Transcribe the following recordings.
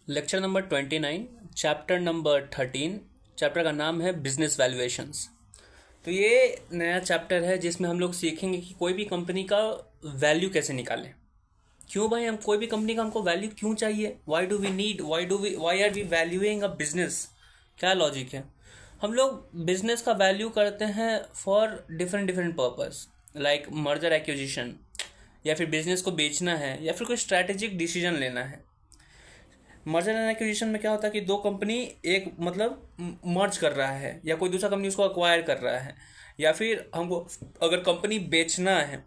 Lecture number 29, chapter number 13। Chapter का नाम है बिजनेस वैल्यूएशंस। तो ये नया चैप्टर है जिसमें हम लोग सीखेंगे कि कोई भी कंपनी का वैल्यू कैसे निकालें। क्यों भाई, हम कोई भी कंपनी का हमको वैल्यू क्यों चाहिए? Why are we valuing a business? क्या लॉजिक है? हम लोग बिजनेस का वैल्यू करते हैं for different different purpose, like merger acquisition, या फिर बिजनेस को बेचना है, या फिर कोई स्ट्रैटेजिक डिसीजन लेना है। मर्जर एंड एक्विजिशन में क्या होता है कि दो कंपनी एक मतलब मर्ज कर रहा है, या कोई दूसरा कंपनी उसको अक्वायर कर रहा है, या फिर हमको अगर कंपनी बेचना है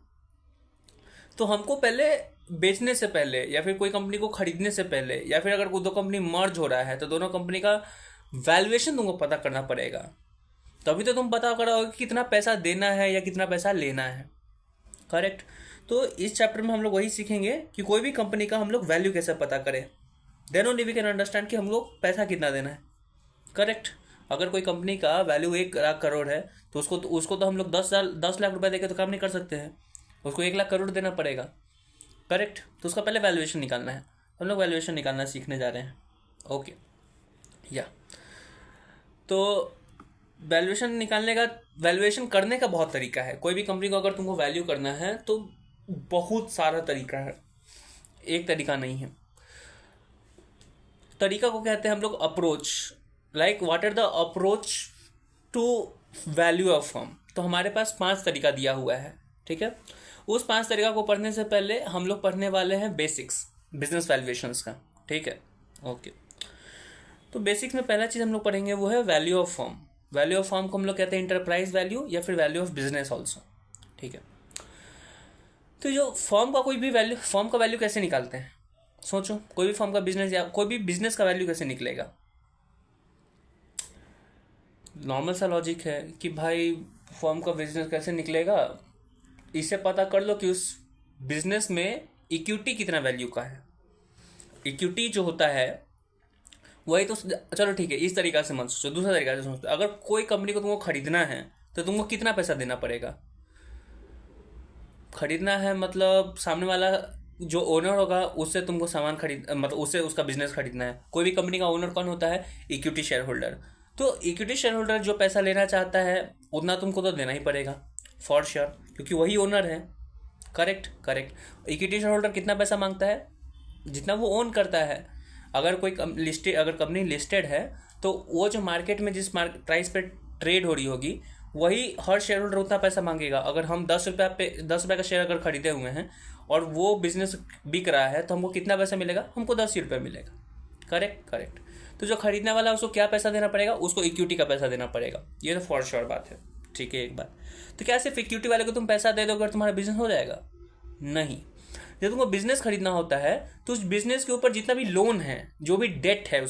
तो हमको पहले बेचने से पहले, या फिर कोई कंपनी को खरीदने से पहले, या फिर अगर दो कंपनी मर्ज हो रहा है तो दोनों कंपनी का वैल्यूएशन तुमको पता करना पड़ेगा। तभी तो तुम पता करोगे कि कितना पैसा देना है या कितना पैसा लेना है। करेक्ट। तो इस चैप्टर में हम लोग वही सीखेंगे कि कोई भी कंपनी का हम लोग वैल्यू कैसे पता करें। Then only we can understand कि हम लोग पैसा कितना देना है। करेक्ट। अगर कोई कंपनी का वैल्यू 1 लाख करोड़ है तो उसको तो हम लोग 10 लाख रुपए देके तो काम नहीं कर सकते हैं। उसको 1 लाख करोड़ देना पड़ेगा। करेक्ट। तो उसका पहले वैल्यूएशन निकालना है। हम लोग वैल्यूएशन निकालना सीखने जा रहे हैं। ओके। या तो वैल्यूएशन करने का बहुत तरीका है। कोई भी कंपनी को अगर तुमको वैल्यू करना है तो बहुत सारा तरीका है, एक तरीका नहीं है। तरीका को कहते हैं हम लोग approach. Like what are the approach to value of firm. तो हमारे पास 5 तरीका दिया हुआ है। ठीक है। उस 5 तरीका को पढ़ने से पहले हम लोग पढ़ने वाले हैं बेसिक्स बिजनेस वैल्यूएशंस का। ठीक है। ओके। तो बेसिक्स में पहला चीज़ हम लोग पढ़ेंगे वो है value of firm. Value of firm को हम लोग कहते हैं इंटरप्राइज वैल्यू या फिर वैल्यू ऑफ बिजनेस ऑल्सो। ठीक है। तो जो फर्म का वैल्यू कैसे निकालते हैं? सोचो, कोई भी फर्म का बिजनेस या कोई भी बिजनेस का वैल्यू कैसे निकलेगा? नॉर्मल सा लॉजिक है कि भाई फर्म का बिजनेस कैसे निकलेगा, इससे पता कर लो कि उस बिजनेस में इक्विटी कितना वैल्यू का है। इक्विटी जो होता है वही तो। चलो ठीक है, इस तरीका से मत सोचो, दूसरा तरीका से सोचो। अगर कोई कंपनी को तुमको खरीदना है तो तुमको कितना पैसा देना पड़ेगा? खरीदना है मतलब सामने वाला जो ओनर होगा उससे तुमको सामान खरीद मतलब उससे उसका बिजनेस खरीदना है। कोई भी कंपनी का ओनर कौन होता है? Equity share holder. तो इक्विटी शेयर होल्डर जो पैसा लेना चाहता है उतना तुमको तो देना ही पड़ेगा फॉर श्योर, क्योंकि वही ओनर है। Correct correct. Equity share holder कितना पैसा मांगता है? जितना वो ओन करता है। अगर कंपनी लिस्टेड है तो वो जो मार्केट में जिस प्राइस पे ट्रेड हो रही होगी वही हर शेयर होल्डर उतना पैसा मांगेगा। अगर हम 10 रुपये का शेयर अगर खरीदे हुए हैं और वो बिजनेस बिक रहा है तो हमको कितना पैसा मिलेगा? हमको 10 ही रुपये मिलेगा। Correct correct. तो जो खरीदने वाला है उसको क्या पैसा देना पड़ेगा? उसको इक्विटी का पैसा देना पड़ेगा। ये तो फॉर श्योर बात है। ठीक है। एक बात, तो क्या सिर्फ इक्विटी वाले को तुम पैसा दे दोगे और तुम्हारा बिजनेस हो जाएगा? नहीं। जब तुमको बिजनेस खरीदना होता है तो उस बिजनेस के ऊपर जितना भी लोन है, जो भी डेट है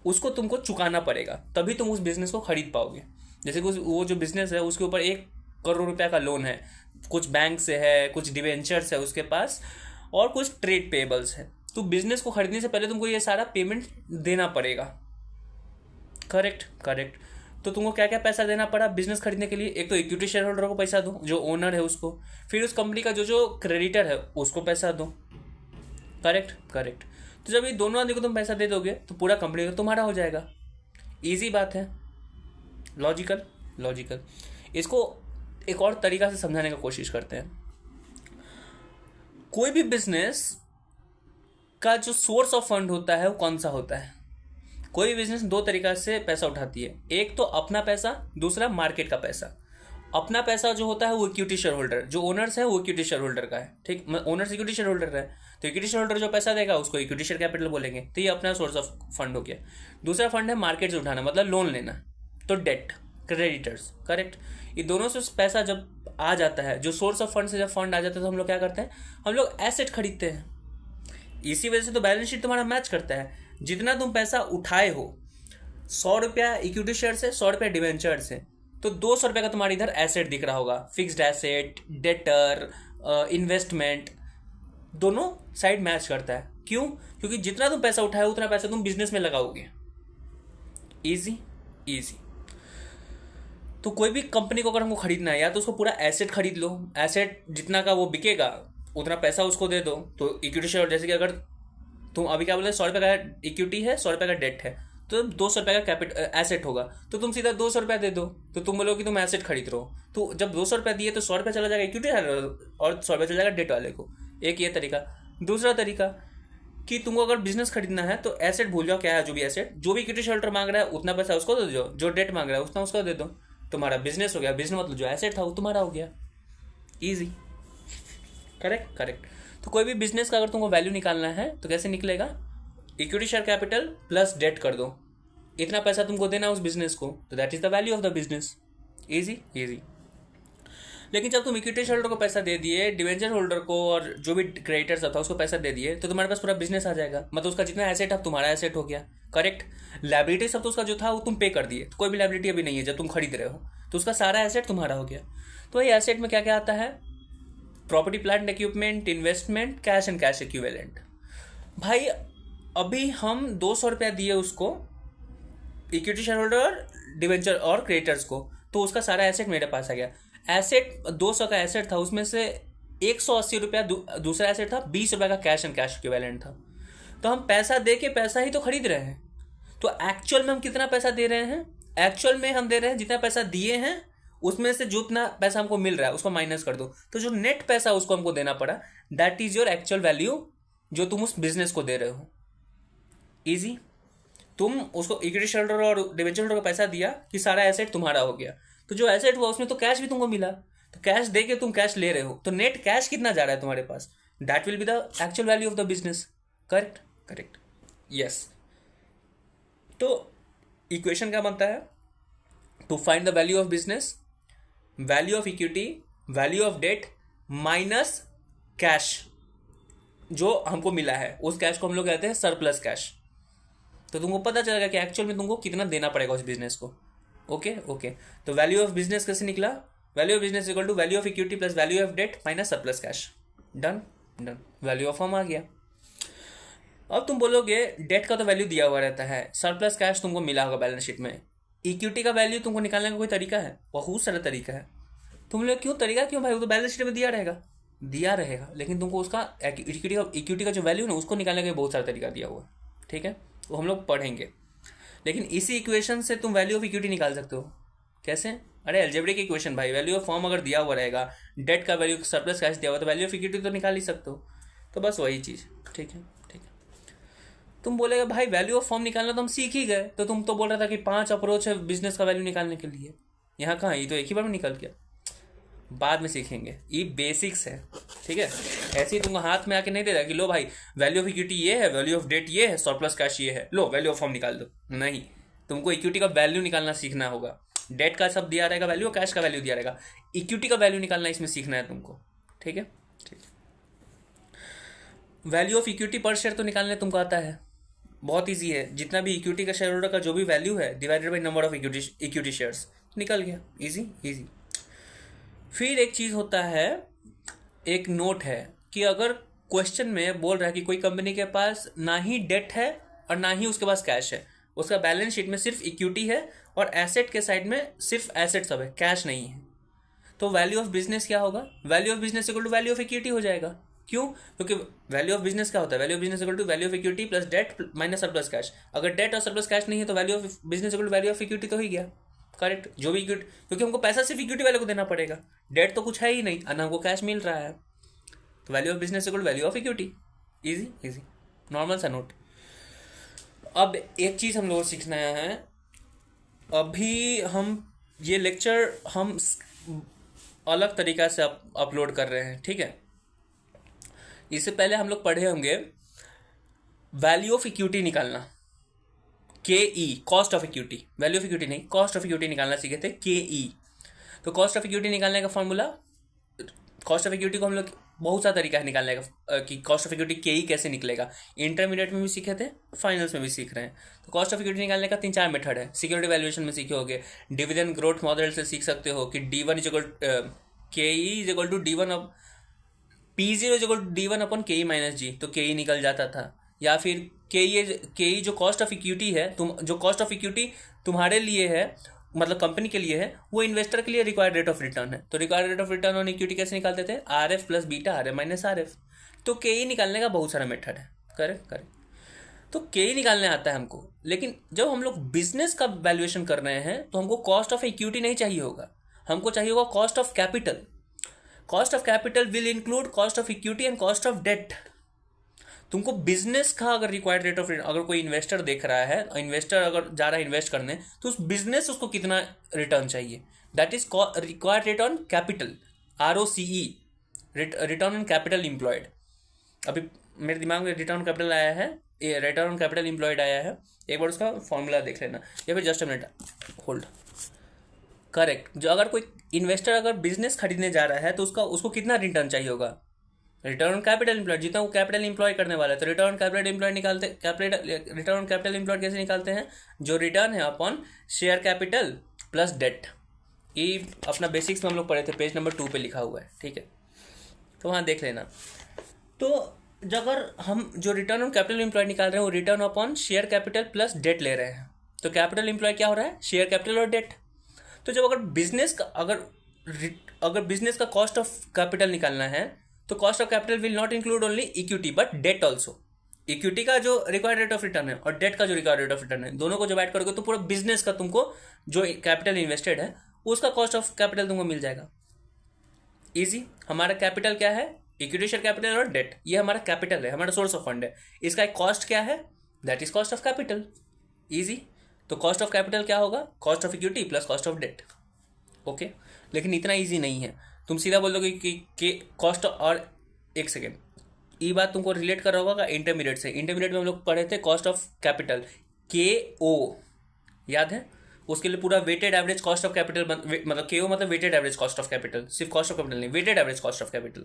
उसको तुमको चुकाना पड़ेगा, तभी तुम उस बिजनेस को खरीद पाओगे। जैसे कि वो जो बिजनेस है उसके ऊपर 1 करोड़ रुपया का लोन है, कुछ बैंक से है, कुछ डिवेंचर्स है उसके पास, और कुछ ट्रेड पेबल्स है। तो बिजनेस को खरीदने से पहले तुमको ये सारा पेमेंट देना पड़ेगा। Correct correct. तो तुमको क्या क्या पैसा देना पड़ा बिजनेस खरीदने के लिए? एक तो इक्विटी शेयर होल्डर को पैसा दो, जो ओनर है उसको। फिर उस कंपनी का जो जो क्रेडिटर है उसको पैसा दो। Correct correct. तो जब ये दोनों आदमी को तुम पैसा दे दोगे तो पूरा कंपनी तो तुम्हारा हो जाएगा। इजी बात है। Logical logical. इसको एक और तरीका से समझाने का कोशिश करते हैं। कोई भी बिजनेस का जो सोर्स ऑफ फंड होता है वो कौन सा होता है? कोई भी बिजनेस 2 तरीका से पैसा उठाती है। एक तो अपना पैसा, दूसरा मार्केट का पैसा। अपना पैसा जो होता है वो इक्विटी शेयर होल्डर, जो ओनर्स है वो इक्विटी शेयर होल्डर का है। ठीक, ओनर्स इक्विटी शेयर होल्डर है तो इक्विटी शेयर होल्डर जो पैसा देगा उसको इक्विटी शेयर कैपिटल बोलेंगे। तो ये अपना सोर्स ऑफ फंड हो गया। दूसरा फंड है मार्केट से उठाना, मतलब लोन लेना, तो डेट, क्रेडिटर्स। करेक्ट। ये दोनों से पैसा जब आ जाता है, जो सोर्स ऑफ फंड से जब फंड आ जाता है तो हम लोग क्या करते हैं? हम लोग एसेट खरीदते हैं। इसी वजह से तो बैलेंस शीट तुम्हारा मैच करता है। जितना तुम पैसा उठाए हो, 100 रुपया इक्विटी शेयर से, 100 रुपया डिवेंचर से, तो 200 रुपये का तुम्हारे इधर एसेट दिख रहा होगा। फिक्स्ड एसेट, डेटर, इन्वेस्टमेंट, दोनों साइड मैच करता है। क्यों? क्योंकि जितना तुम पैसा उठाए उतना पैसा तुम बिजनेस में लगाओगे। Easy easy. तो कोई भी कंपनी को अगर हमको खरीदना है, या तो उसको पूरा एसेट खरीद लो, एसेट जितना का वो बिकेगा उतना पैसा उसको दे दो। तो इक्विटी शेयर, जैसे कि अगर तुम अभी क्या बोले, 100 रुपये का इक्विटी है, 100 रुपये का डेट है, तो 200 रुपये का एसेट होगा, तो तुम सीधा 200 रुपया दे दो, तो तुम बोलो कि तुम एसेट खरीद रहे हो, तो जब 200 रुपया दिए तो 100 रुपया चला जाएगा इक्विटी और 100 रुपया चला जाएगा डेट वाले को। एक ये तरीका। दूसरा तरीका कि तुमको अगर बिजनेस खरीदना है तो एसेट भूल जाओ क्या है, जो भी एसेट, जो भी इक्विटी शेयर मांग रहा है उतना पैसा उसको दे दो, जो डेट मांग रहा है उतना उसको दे दो, तुम्हारा बिजनेस हो गया। बिजनेस मतलब जो एसेट था वो तुम्हारा हो गया। ईजी। Correct correct. तो कोई भी बिजनेस का अगर तुमको वैल्यू निकालना है तो कैसे निकलेगा, equity share capital plus debt कर दो, इतना पैसा तुमको देना उस बिजनेस को, तो that is the value of the business. Easy easy. लेकिन जब तुम इक्विटी शेयर होल्डर को पैसा दे दिए, डिवेंचर होल्डर को और जो भी क्रेडिटर्स था उसको पैसा दे दिए, तो तुम्हारे पास पूरा बिजनेस आ जाएगा, मतलब उसका जितना एसेट है तुम्हारा एसेट हो गया। करेक्ट। लाइबिलिटी सब तो उसका जो था वो तुम पे कर दिए, तो कोई भी लाइबिलिटी अभी नहीं है जब तुम खरीद रहे हो, तो उसका सारा एसेट तुम्हारा हो गया। तो ये एसेट में क्या क्या आता है, property plant equipment, investment, cash and cash equivalent. भाई अभी हम 200 रुपया दिए उसको, इक्विटी शेयर होल्डर, डिवेंचर और क्रेडिटर्स को, तो उसका सारा एसेट मेरे पास आ गया। एसेट 200 का एसेट था, उसमें से 180 रुपया दूसरा एसेट था, 20 रुपया का कैश एंड कैश इक्विवेलेंट था। तो हम पैसा दे के पैसा ही तो खरीद रहे हैं, तो एक्चुअल में हम कितना पैसा दे रहे हैं, एक्चुअल में हम दे रहे हैं जितना पैसा दिए हैं उसमें से जितना पैसा हमको मिल रहा है उसको माइनस कर दो, तो जो नेट पैसा उसको हमको देना पड़ा, that is your actual value जो तुम उस बिजनेस को दे रहे हो। इजी। तुम उसको इक्विटी शेयर होल्डर और डिवेंचर होल्डर को पैसा दिया कि सारा एसेट तुम्हारा हो गया, तो जो एसेट हुआ उसमें तो कैश भी तुमको मिला, तो कैश दे के तुम कैश ले रहे हो, तो नेट कैश कितना जा रहा है तुम्हारे पास, that will be the actual value of the business. Correct correct. Yes. तो इक्वेशन क्या बनता है, to find the value of business, value of equity, value of debt minus cash जो हमको मिला है, उस कैश को हम लोग कहते हैं सरप्लस कैश। तो तुमको पता चलेगा कि एक्चुअल में तुमको कितना देना पड़ेगा उस बिजनेस को। Okay okay. तो वैल्यू ऑफ बिजनेस कैसे निकला, value of business equal to value of equity plus value of debt minus surplus cash. Done done. Value of firm आ गया। अब तुम बोलोगे डेट का तो वैल्यू दिया हुआ रहता है, सरप्लस कैश तुमको मिला होगा बैलेंस शीट में, इक्विटी का वैल्यू तुमको निकालने का कोई तरीका है, बहुत सारा तरीका है। तुम लोग क्यों तरीका क्यों भाई, वो तो बैलेंस शीट में दिया रहेगा, लेकिन तुमको उसका इक्विटी का जो वैल्यू ना उसको निकालने का बहुत सारा तरीका दिया हुआ है। ठीक है, वो हम लोग पढ़ेंगे। लेकिन इसी इक्वेशन से तुम वैल्यू ऑफ इक्विटी निकाल सकते हो। कैसे, अरे अलजेब्रिक इक्वेशन भाई, वैल्यू ऑफ फर्म अगर दिया हुआ रहेगा, डेट का वैल्यू सरप्लस कैश दिया हुआ, तो वैल्यू ऑफ इक्विटी तो निकाल ही सकते हो। तो बस वही चीज़। ठीक है ठीक है। तुम बोलेगा भाई वैल्यू ऑफ फर्म निकालना तो हम सीख ही गए, तो तुम तो बोल रहा था कि 5 अप्रोच है बिजनेस का वैल्यू निकालने के लिए, यहाँ कहाँ, ये तो एक ही बार में निकल गया। बाद में सीखेंगे, ये बेसिक्स है। ठीक है, ऐसे ही तुमको हाथ में आके नहीं दे रहा कि लो भाई वैल्यू ऑफ इक्विटी ये है, वैल्यू ऑफ डेट ये है, सरप्लस कैश ये है, लो वैल्यू ऑफ फर्म निकाल दो। नहीं, तुमको इक्विटी का वैल्यू निकालना सीखना होगा। डेट का सब दिया रहेगा वैल्यू, कैश का वैल्यू दिया रहेगा, इक्विटी का वैल्यू निकालना इसमें सीखना है तुमको। ठीक है ठीक। वैल्यू ऑफ इक्विटी पर शेयर तो निकालने तुमको आता है, बहुत ईजी है। जितना भी इक्विटी का शेयर होल्डर का जो भी वैल्यू है divided by number of equity shares, निकल गया। Easy easy. फिर एक चीज़ होता है, एक नोट है कि अगर क्वेश्चन में बोल रहा है कि कोई कंपनी के पास ना ही डेट है और ना ही उसके पास कैश है, उसका बैलेंस शीट में सिर्फ इक्विटी है और एसेट के साइड में सिर्फ एसेट सब है, कैश नहीं है, तो वैल्यू ऑफ बिजनेस क्या होगा, value of business equal to value of equity हो जाएगा। क्यों, क्योंकि वैल्यू ऑफ बिजनेस क्या होता है, value of business equal to value of equity plus debt minus surplus cash. अगर डेट और सरप्लस कैश नहीं है तो value of business equal to value of equity तो ही गया। करेक्ट, जो भी इक्विटी, क्योंकि हमको पैसा सिर्फ इक्विटी वाले को देना पड़ेगा, डेट तो कुछ है ही नहीं, ना हमको कैश मिल रहा है, तो value of business equal value of equity. Easy easy, normal सा नोट। अब एक चीज़ हम लोग सीखना है, अभी हम ये लेक्चर हम अलग तरीका से अपलोड कर रहे हैं। ठीक है, इससे पहले हम लोग पढ़े होंगे वैल्यू ऑफ इक्विटी निकालना, KE, cost of equity, value of equity नहीं, कॉस्ट ऑफ इक्विटी निकालना सीखे थे, KE। तो कॉस्ट ऑफ इक्विटी निकालने का फॉर्मूला, कॉस्ट ऑफ इक्विटी को हम लोग बहुत सा तरीका है निकालने का कि कॉस्ट ऑफ इक्विटी KE कैसे निकलेगा, इंटरमीडिएट में भी सीखे थे, फाइनल्स में भी सीख रहे हैं। तो कॉस्ट ऑफ इक्विटी निकालने का 3-4 मेथड है। सिक्योरिटी वैल्यूएशन में सीखे होगे, डिविडेंड ग्रोथ मॉडल से सीख सकते हो कि D1 is equal KE is equal to D1 अब P0 is equal to D1 upon KE minus G, तो KE निकल जाता था। या फिर KE जो कॉस्ट ऑफ इक्विटी है, जो कॉस्ट ऑफ इक्विटी तुम्हारे लिए है, मतलब कंपनी के लिए है, वो इन्वेस्टर के लिए रिक्वायर्ड रेट ऑफ रिटर्न है। तो required rate of return on equity कैसे निकालते थे, RF plus beta RM minus RF। तो KE निकालने का बहुत सारा मेथड है। Correct correct. तो के ही निकालने आता है हमको। लेकिन जब हम लोग बिजनेस का वैल्यूएशन कर रहे हैं तो हमको कॉस्ट ऑफ इक्विटी नहीं चाहिए होगा, हमको चाहिए होगा cost of capital. Cost of capital will include cost of equity and cost of debt. तुमको बिजनेस का अगर रिक्वायर्ड रेट ऑफ, अगर कोई इन्वेस्टर देख रहा है, इन्वेस्टर अगर जा रहा है इन्वेस्ट करने, तो उस बिजनेस उसको कितना रिटर्न चाहिए, that is required rate on capital, ROCE, return on capital employed. अभी मेरे दिमाग में रिटर्न ऑन कैपिटल आया है, रिटर्न ऑन कैपिटल इम्प्लॉयड आया है, एक बार उसका फॉर्मूला देख लेना, या फिर just a minute hold. Correct, जो अगर कोई इन्वेस्टर अगर बिजनेस खरीदने जा रहा है तो उसको कितना रिटर्न चाहिए होगा, रिटर्न ऑन कैपिटल इम्प्लॉयड, जितना वो कैपिटल इम्प्लॉय करने वाला है। तो रिटर्न ऑन कैपिटल इम्प्लॉयड निकालते, रिटर्न ऑन कैपिटल इम्प्लॉयड कैसे निकालते हैं, जो रिटर्न है upon share capital plus debt. ये अपना बेसिक्स में हम लोग पढ़े थे, पेज नंबर 2 पे लिखा हुआ है, ठीक है, तो वहाँ देख लेना। तो अगर हम जो रिटर्न ऑन कैपिटल इम्प्लॉयड निकाल रहे हैं वो return upon share capital plus debt ले रहे हैं, तो कैपिटल इम्प्लॉय क्या हो रहा है, शेयर कैपिटल और डेट। तो जब अगर बिजनेस का कॉस्ट ऑफ कैपिटल निकालना है तो cost of capital will not include only equity but debt also. Equity का जो रिक्वायर्ड रेट ऑफ रिटर्न है और डेट का जो रिक्वायर्ड रेट ऑफ रिटर्न है, दोनों को जब ऐड करोगे तो पूरा बिजनेस का तुमको जो कैपिटल इन्वेस्टेड है उसका कॉस्ट ऑफ कैपिटल तुमको मिल जाएगा। इजी। हमारा कैपिटल क्या है, इक्विटी शेयर कैपिटल और डेट, ये हमारा कैपिटल है, हमारा सोर्स ऑफ फंड है। इसका एक कॉस्ट क्या है, that is cost of capital. Easy. तो कॉस्ट ऑफ कैपिटल क्या होगा, cost of equity plus cost of debt. Okay, लेकिन इतना इजी नहीं है, तुम सीधा बोल दोगे कि कॉस्ट, और एक सेकेंड, ये बात तुमको रिलेट कर रहा होगा इंटरमीडिएट से। इंटरमीडिएट में हम लोग पढ़े थे कॉस्ट ऑफ कैपिटल, KO, याद है, उसके लिए पूरा weighted average cost of capital, मतलब KO मतलब weighted average cost of capital, सिर्फ कॉस्ट ऑफ कैपिटल नहीं, weighted average cost of capital.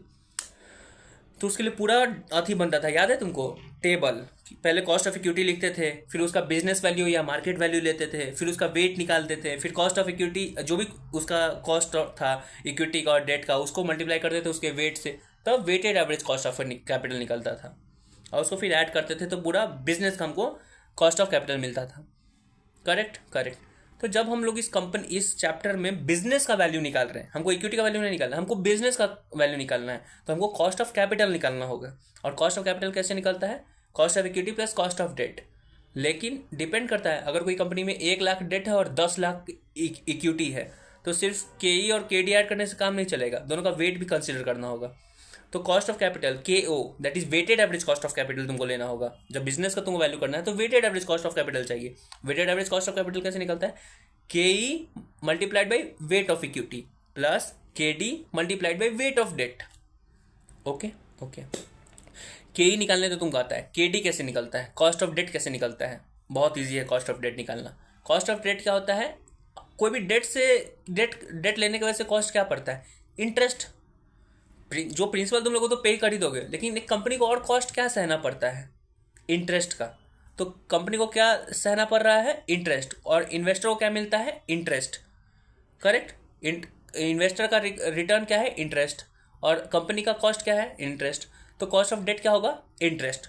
तो उसके लिए पूरा अथी बनता था, याद है तुमको, टेबल। पहले कॉस्ट ऑफ इक्विटी लिखते थे, फिर उसका बिजनेस वैल्यू या मार्केट वैल्यू लेते थे, फिर उसका वेट निकालते थे, फिर कॉस्ट ऑफ इक्विटी जो भी उसका कॉस्ट था इक्विटी का और डेट का, उसको मल्टीप्लाई करते थे उसके वेट से, तब weighted average cost of capital निकलता था, और उसको फिर ऐड करते थे तो पूरा बिजनेस का हमको कॉस्ट ऑफ कैपिटल मिलता था। Correct, correct. तो जब हम लोग इस चैप्टर में बिजनेस का वैल्यू निकाल रहे हैं, हमको इक्विटी का वैल्यू नहीं निकालना, हमको बिजनेस का वैल्यू निकालना है, तो हमको कॉस्ट ऑफ कैपिटल निकालना होगा। और कॉस्ट ऑफ कैपिटल कैसे निकलता है, cost of equity plus cost of debt. लेकिन डिपेंड करता है, अगर कोई कंपनी में 1 लाख डेट है और 10 लाख इक्विटी है तो सिर्फ KE और KD ऐड करने से काम नहीं चलेगा, दोनों का वेट भी कंसिडर करना होगा। तो cost of capital KO, that is weighted average cost of capital तुमको लेना होगा। जब बिजनेस का तुमको वैल्यू करना है तो weighted average cost of capital चाहिए। Weighted average cost of capital कैसे निकलता है, KE multiplied by weight of equity plus KD multiplied by weight of debt. Okay, okay. KE निकालने तो तुमको आता है, KD कैसे निकलता है, कॉस्ट ऑफ डेट कैसे निकलता है, बहुत ईजी है कॉस्ट ऑफ डेट निकालना। कॉस्ट ऑफ डेट क्या होता है, कोई भी डेट लेने की वजह से कॉस्ट क्या पड़ता है, इंटरेस्ट। जो प्रिंसिपल तुम लोगों को तो पे कर ही दोगे, लेकिन एक कंपनी को और कॉस्ट क्या सहना पड़ता है, इंटरेस्ट का। तो कंपनी को क्या सहना पड़ रहा है, इंटरेस्ट, और इन्वेस्टर को क्या मिलता है, इंटरेस्ट। करेक्ट। इन्वेस्टर का रिटर्न क्या है, इंटरेस्ट, और कंपनी का कॉस्ट क्या है, इंटरेस्ट। तो कॉस्ट ऑफ डेट क्या होगा, इंटरेस्ट।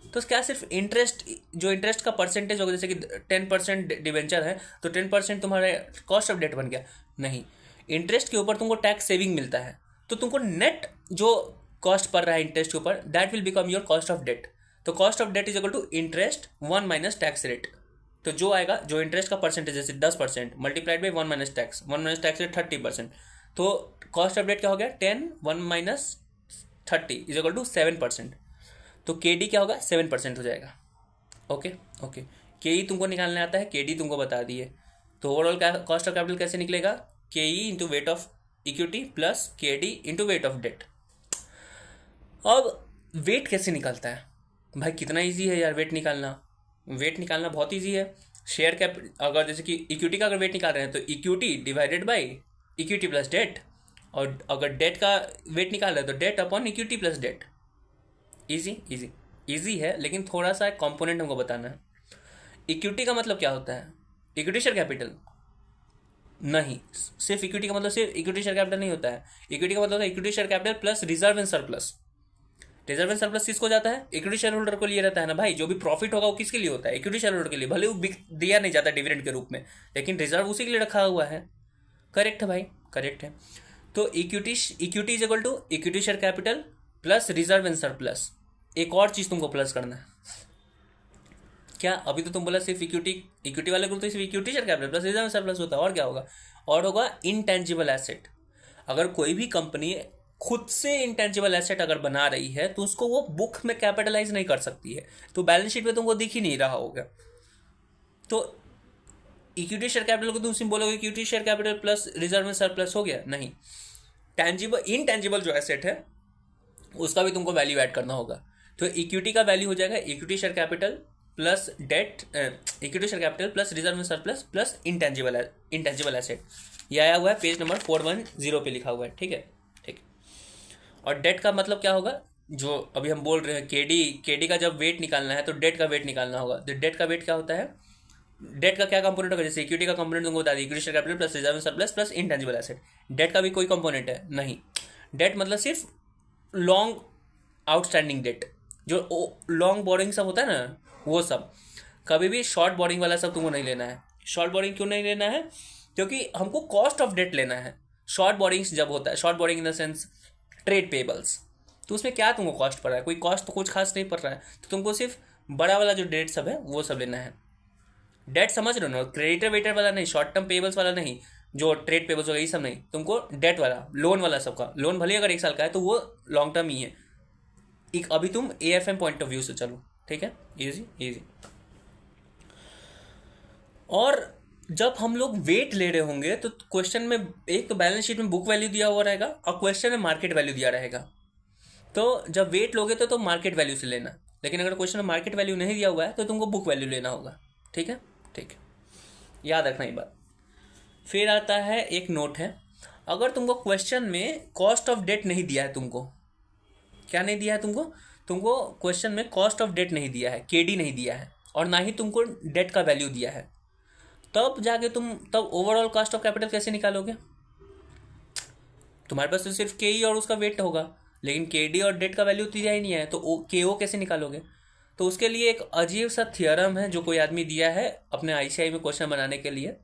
तो क्या सिर्फ इंटरेस्ट, जो इंटरेस्ट का परसेंटेज होगा, जैसे कि 10% डिवेंचर है तो 10% तुम्हारे कॉस्ट ऑफ डेट बन गया, नहीं। इंटरेस्ट के ऊपर तुमको टैक्स सेविंग मिलता है, तो तुमको नेट जो कॉस्ट पड़ रहा है इंटरेस्ट के ऊपर, that will become your cost of debt. तो cost of debt is equal to interest 1 minus tax rate. तो जो आएगा, जो इंटरेस्ट का परसेंटेज जैसे 10% multiplied by 1 minus tax, 1 minus tax rate 30%, तो कॉस्ट ऑफ डेट क्या हो गया, 10 1 माइनस 30 इज इक्वल टू 7%। तो KD क्या होगा, 7% हो जाएगा। Okay, okay. KE तुमको निकालने आता है, KD तुमको बता दिए। तो ओवरऑल कॉस्ट ऑफ कैपिटल कैसे निकलेगा, KE into weight of equity plus KD into weight of debt. अब वेट कैसे निकलता है भाई, कितना इजी है यार वेट निकालना। वेट निकालना बहुत इजी है। शेयर कैप, अगर जैसे कि इक्विटी का अगर वेट निकाल रहे हैं तो equity divided by equity plus debt, और अगर डेट का वेट निकाल रहे हैं तो debt upon equity plus debt. Easy, easy, easy है, लेकिन थोड़ा सा कंपोनेंट हमको बताना है। इक्विटी का मतलब क्या होता है, इक्विटी शेयर कैपिटल नहीं, सिर्फ इक्विटी का मतलब सिर्फ इक्विटी शेयर कैपिटल नहीं होता है। इक्विटी का मतलब होता है equity share capital plus reserve and surplus. Reserve and surplus किसको जाता है, इक्विटी शेयर होल्डर को लिए रहता है ना भाई। जो भी प्रॉफिट होगा वो किसके लिए होता है, इक्विटी शेयर होल्डर के लिए। भले वो दिया नहीं जाता डिविडेंड के रूप में, लेकिन रिजर्व उसी के लिए रखा हुआ है। करेक्ट है भाई, करेक्ट है। तो equity is equal to equity share capital plus reserve and surplus. एक और चीज तुमको प्लस करना है, क्या अभी तो तुम बोला सिर्फ इक्विटी, इक्विटी वाले को तो सिर्फ equity share capital plus reserve surplus होता है, और क्या होगा? और होगा इनटेंजिबल एसेट। अगर कोई भी कंपनी खुद से इंटेंजिबल एसेट अगर बना रही है तो उसको वो बुक में कैपिटलाइज नहीं कर सकती है, तो बैलेंस शीट में तुमको दिख ही नहीं रहा होगा। तो इक्विटी शेयर कैपिटल को तुम सिर्फ बोलोगे equity share capital plus reserve में सरप्लस हो गया, नहीं। टेंजिबल इनटेंजिबल जो एसेट है उसका भी तुमको वैल्यू ऐड करना होगा। तो इक्विटी का वैल्यू हो जाएगा equity share capital plus debt, equity share capital plus reserve में सरप्लस प्लस इंटेंजिबल एसेट। ये आया हुआ है पेज नंबर 410 पे लिखा हुआ है, ठीक है, ठीक। और डेट का मतलब क्या होगा? जो अभी हम बोल रहे हैं केडी का जब वेट निकालना है तो डेट का वेट निकालना होगा। तो डेट का वेट क्या होता है? डेट का क्या कंपोनेंट होगा? जैसे इक्विटी का कंपोनेंट तुमको बता दी, equity share capital plus reserve surplus plus intangible asset. Debt का भी कोई कंपोनेंट है? नहीं। डेट मतलब सिर्फ लॉन्ग आउटस्टैंडिंग डेट, जो लॉन्ग बोरिंग सब होता है ना, वो सब। कभी भी शॉर्ट बोरिंग वाला सब तुमको नहीं लेना है। शॉर्ट बोरिंग क्यों नहीं लेना है? क्योंकि हमको कॉस्ट ऑफ डेट लेना है। शॉर्ट बोरिंग जब होता है, short boring in the sense trade payables, तो उसमें क्या तुमको कॉस्ट पड़ रहा है? कोई कॉस्ट तो कुछ खास नहीं पड़ रहा है, तो तुमको सिर्फ बड़ा वाला जो डेट सब है वो सब लेना है। डेट समझ रहे हो ना? क्रेडिटर वेटर वाला नहीं, शॉर्ट टर्म पेबल्स वाला नहीं, जो ट्रेड पेबल्स होगा ये सब नहीं, तुमको डेट वाला, लोन वाला सबका। लोन भले अगर 1 साल का है तो वो लॉन्ग टर्म ही है। एक अभी तुम AFM पॉइंट ऑफ व्यू से चलो, ठीक है, इजी इजी। और जब हम लोग वेट ले रहे होंगे तो क्वेश्चन में एक तो बैलेंस शीट में बुक वैल्यू दिया हुआ रहेगा और क्वेश्चन में मार्केट वैल्यू दिया रहेगा। तो जब वेट लोगे तो मार्केट वैल्यू से लेना, लेकिन अगर क्वेश्चन में मार्केट वैल्यू नहीं दिया हुआ है तो तुमको बुक वैल्यू लेना होगा, ठीक है, ठीक है, याद रखना ये बात। फिर आता है एक नोट है, अगर तुमको क्वेश्चन में कॉस्ट ऑफ डेट नहीं दिया है, तुमको क्या नहीं दिया है? तुमको क्वेश्चन में कॉस्ट ऑफ डेट नहीं दिया है, केडी नहीं दिया है, और ना ही तुमको डेट का वैल्यू दिया है, तब जाके तुम तब ओवरऑल कॉस्ट ऑफ कैपिटल कैसे निकालोगे? तुम्हारे पास तो सिर्फ केई और उसका वेट होगा, लेकिन केडी और डेट का वैल्यू दिया ही नहीं है, तो केओ कैसे निकालोगे? तो उसके लिए एक अजीब सा थियरम है जो कोई आदमी दिया है अपने ICI में क्वेश्चन बनाने के लिए।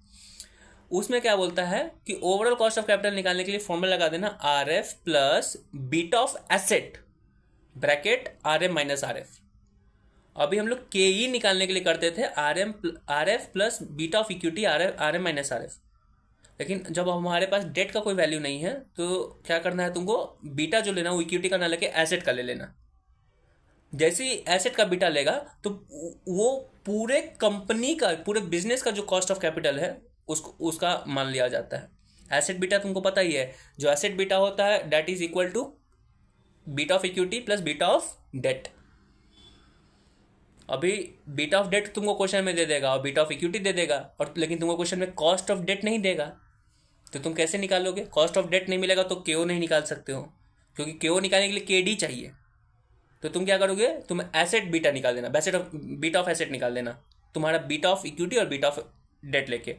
उसमें क्या बोलता है कि ओवरऑल कॉस्ट ऑफ कैपिटल निकालने के लिए फॉर्मूला लगा देना RF plus beta of asset bracket RM minus RF। अभी हम लोग KE निकालने के लिए करते थे RF plus beta of equity RM minus RF, लेकिन जब हमारे पास डेट का कोई वैल्यू नहीं है तो क्या करना है? तुमको बीटा जो लेना वो इक्विटी का ना लेके एसेट का ले लेना। जैसे ही एसेट का बीटा लेगा तो वो पूरे कंपनी का, पूरे बिजनेस का जो कॉस्ट ऑफ कैपिटल है उसका मान लिया जाता है। एसेट बीटा तुमको पता ही है, जो एसेट बीटा होता है that is equal to beta of equity plus beta of debt. अभी बीटा ऑफ डेट तुमको क्वेश्चन में दे देगा और बीटा ऑफ इक्विटी दे देगा, और लेकिन तुमको क्वेश्चन में कॉस्ट ऑफ डेट नहीं देगा, तो तुम कैसे निकालोगे? कॉस्ट ऑफ डेट नहीं मिलेगा तो केओ नहीं निकाल सकते हो, क्योंकि केओ निकालने के लिए केडी चाहिए। तो तुम क्या करोगे? तुम एसेट बीटा निकाल देना, बीटा ऑफ एसेट निकाल देना, तुम्हारा बीटा ऑफ इक्विटी और बीटा ऑफ डेट लेके,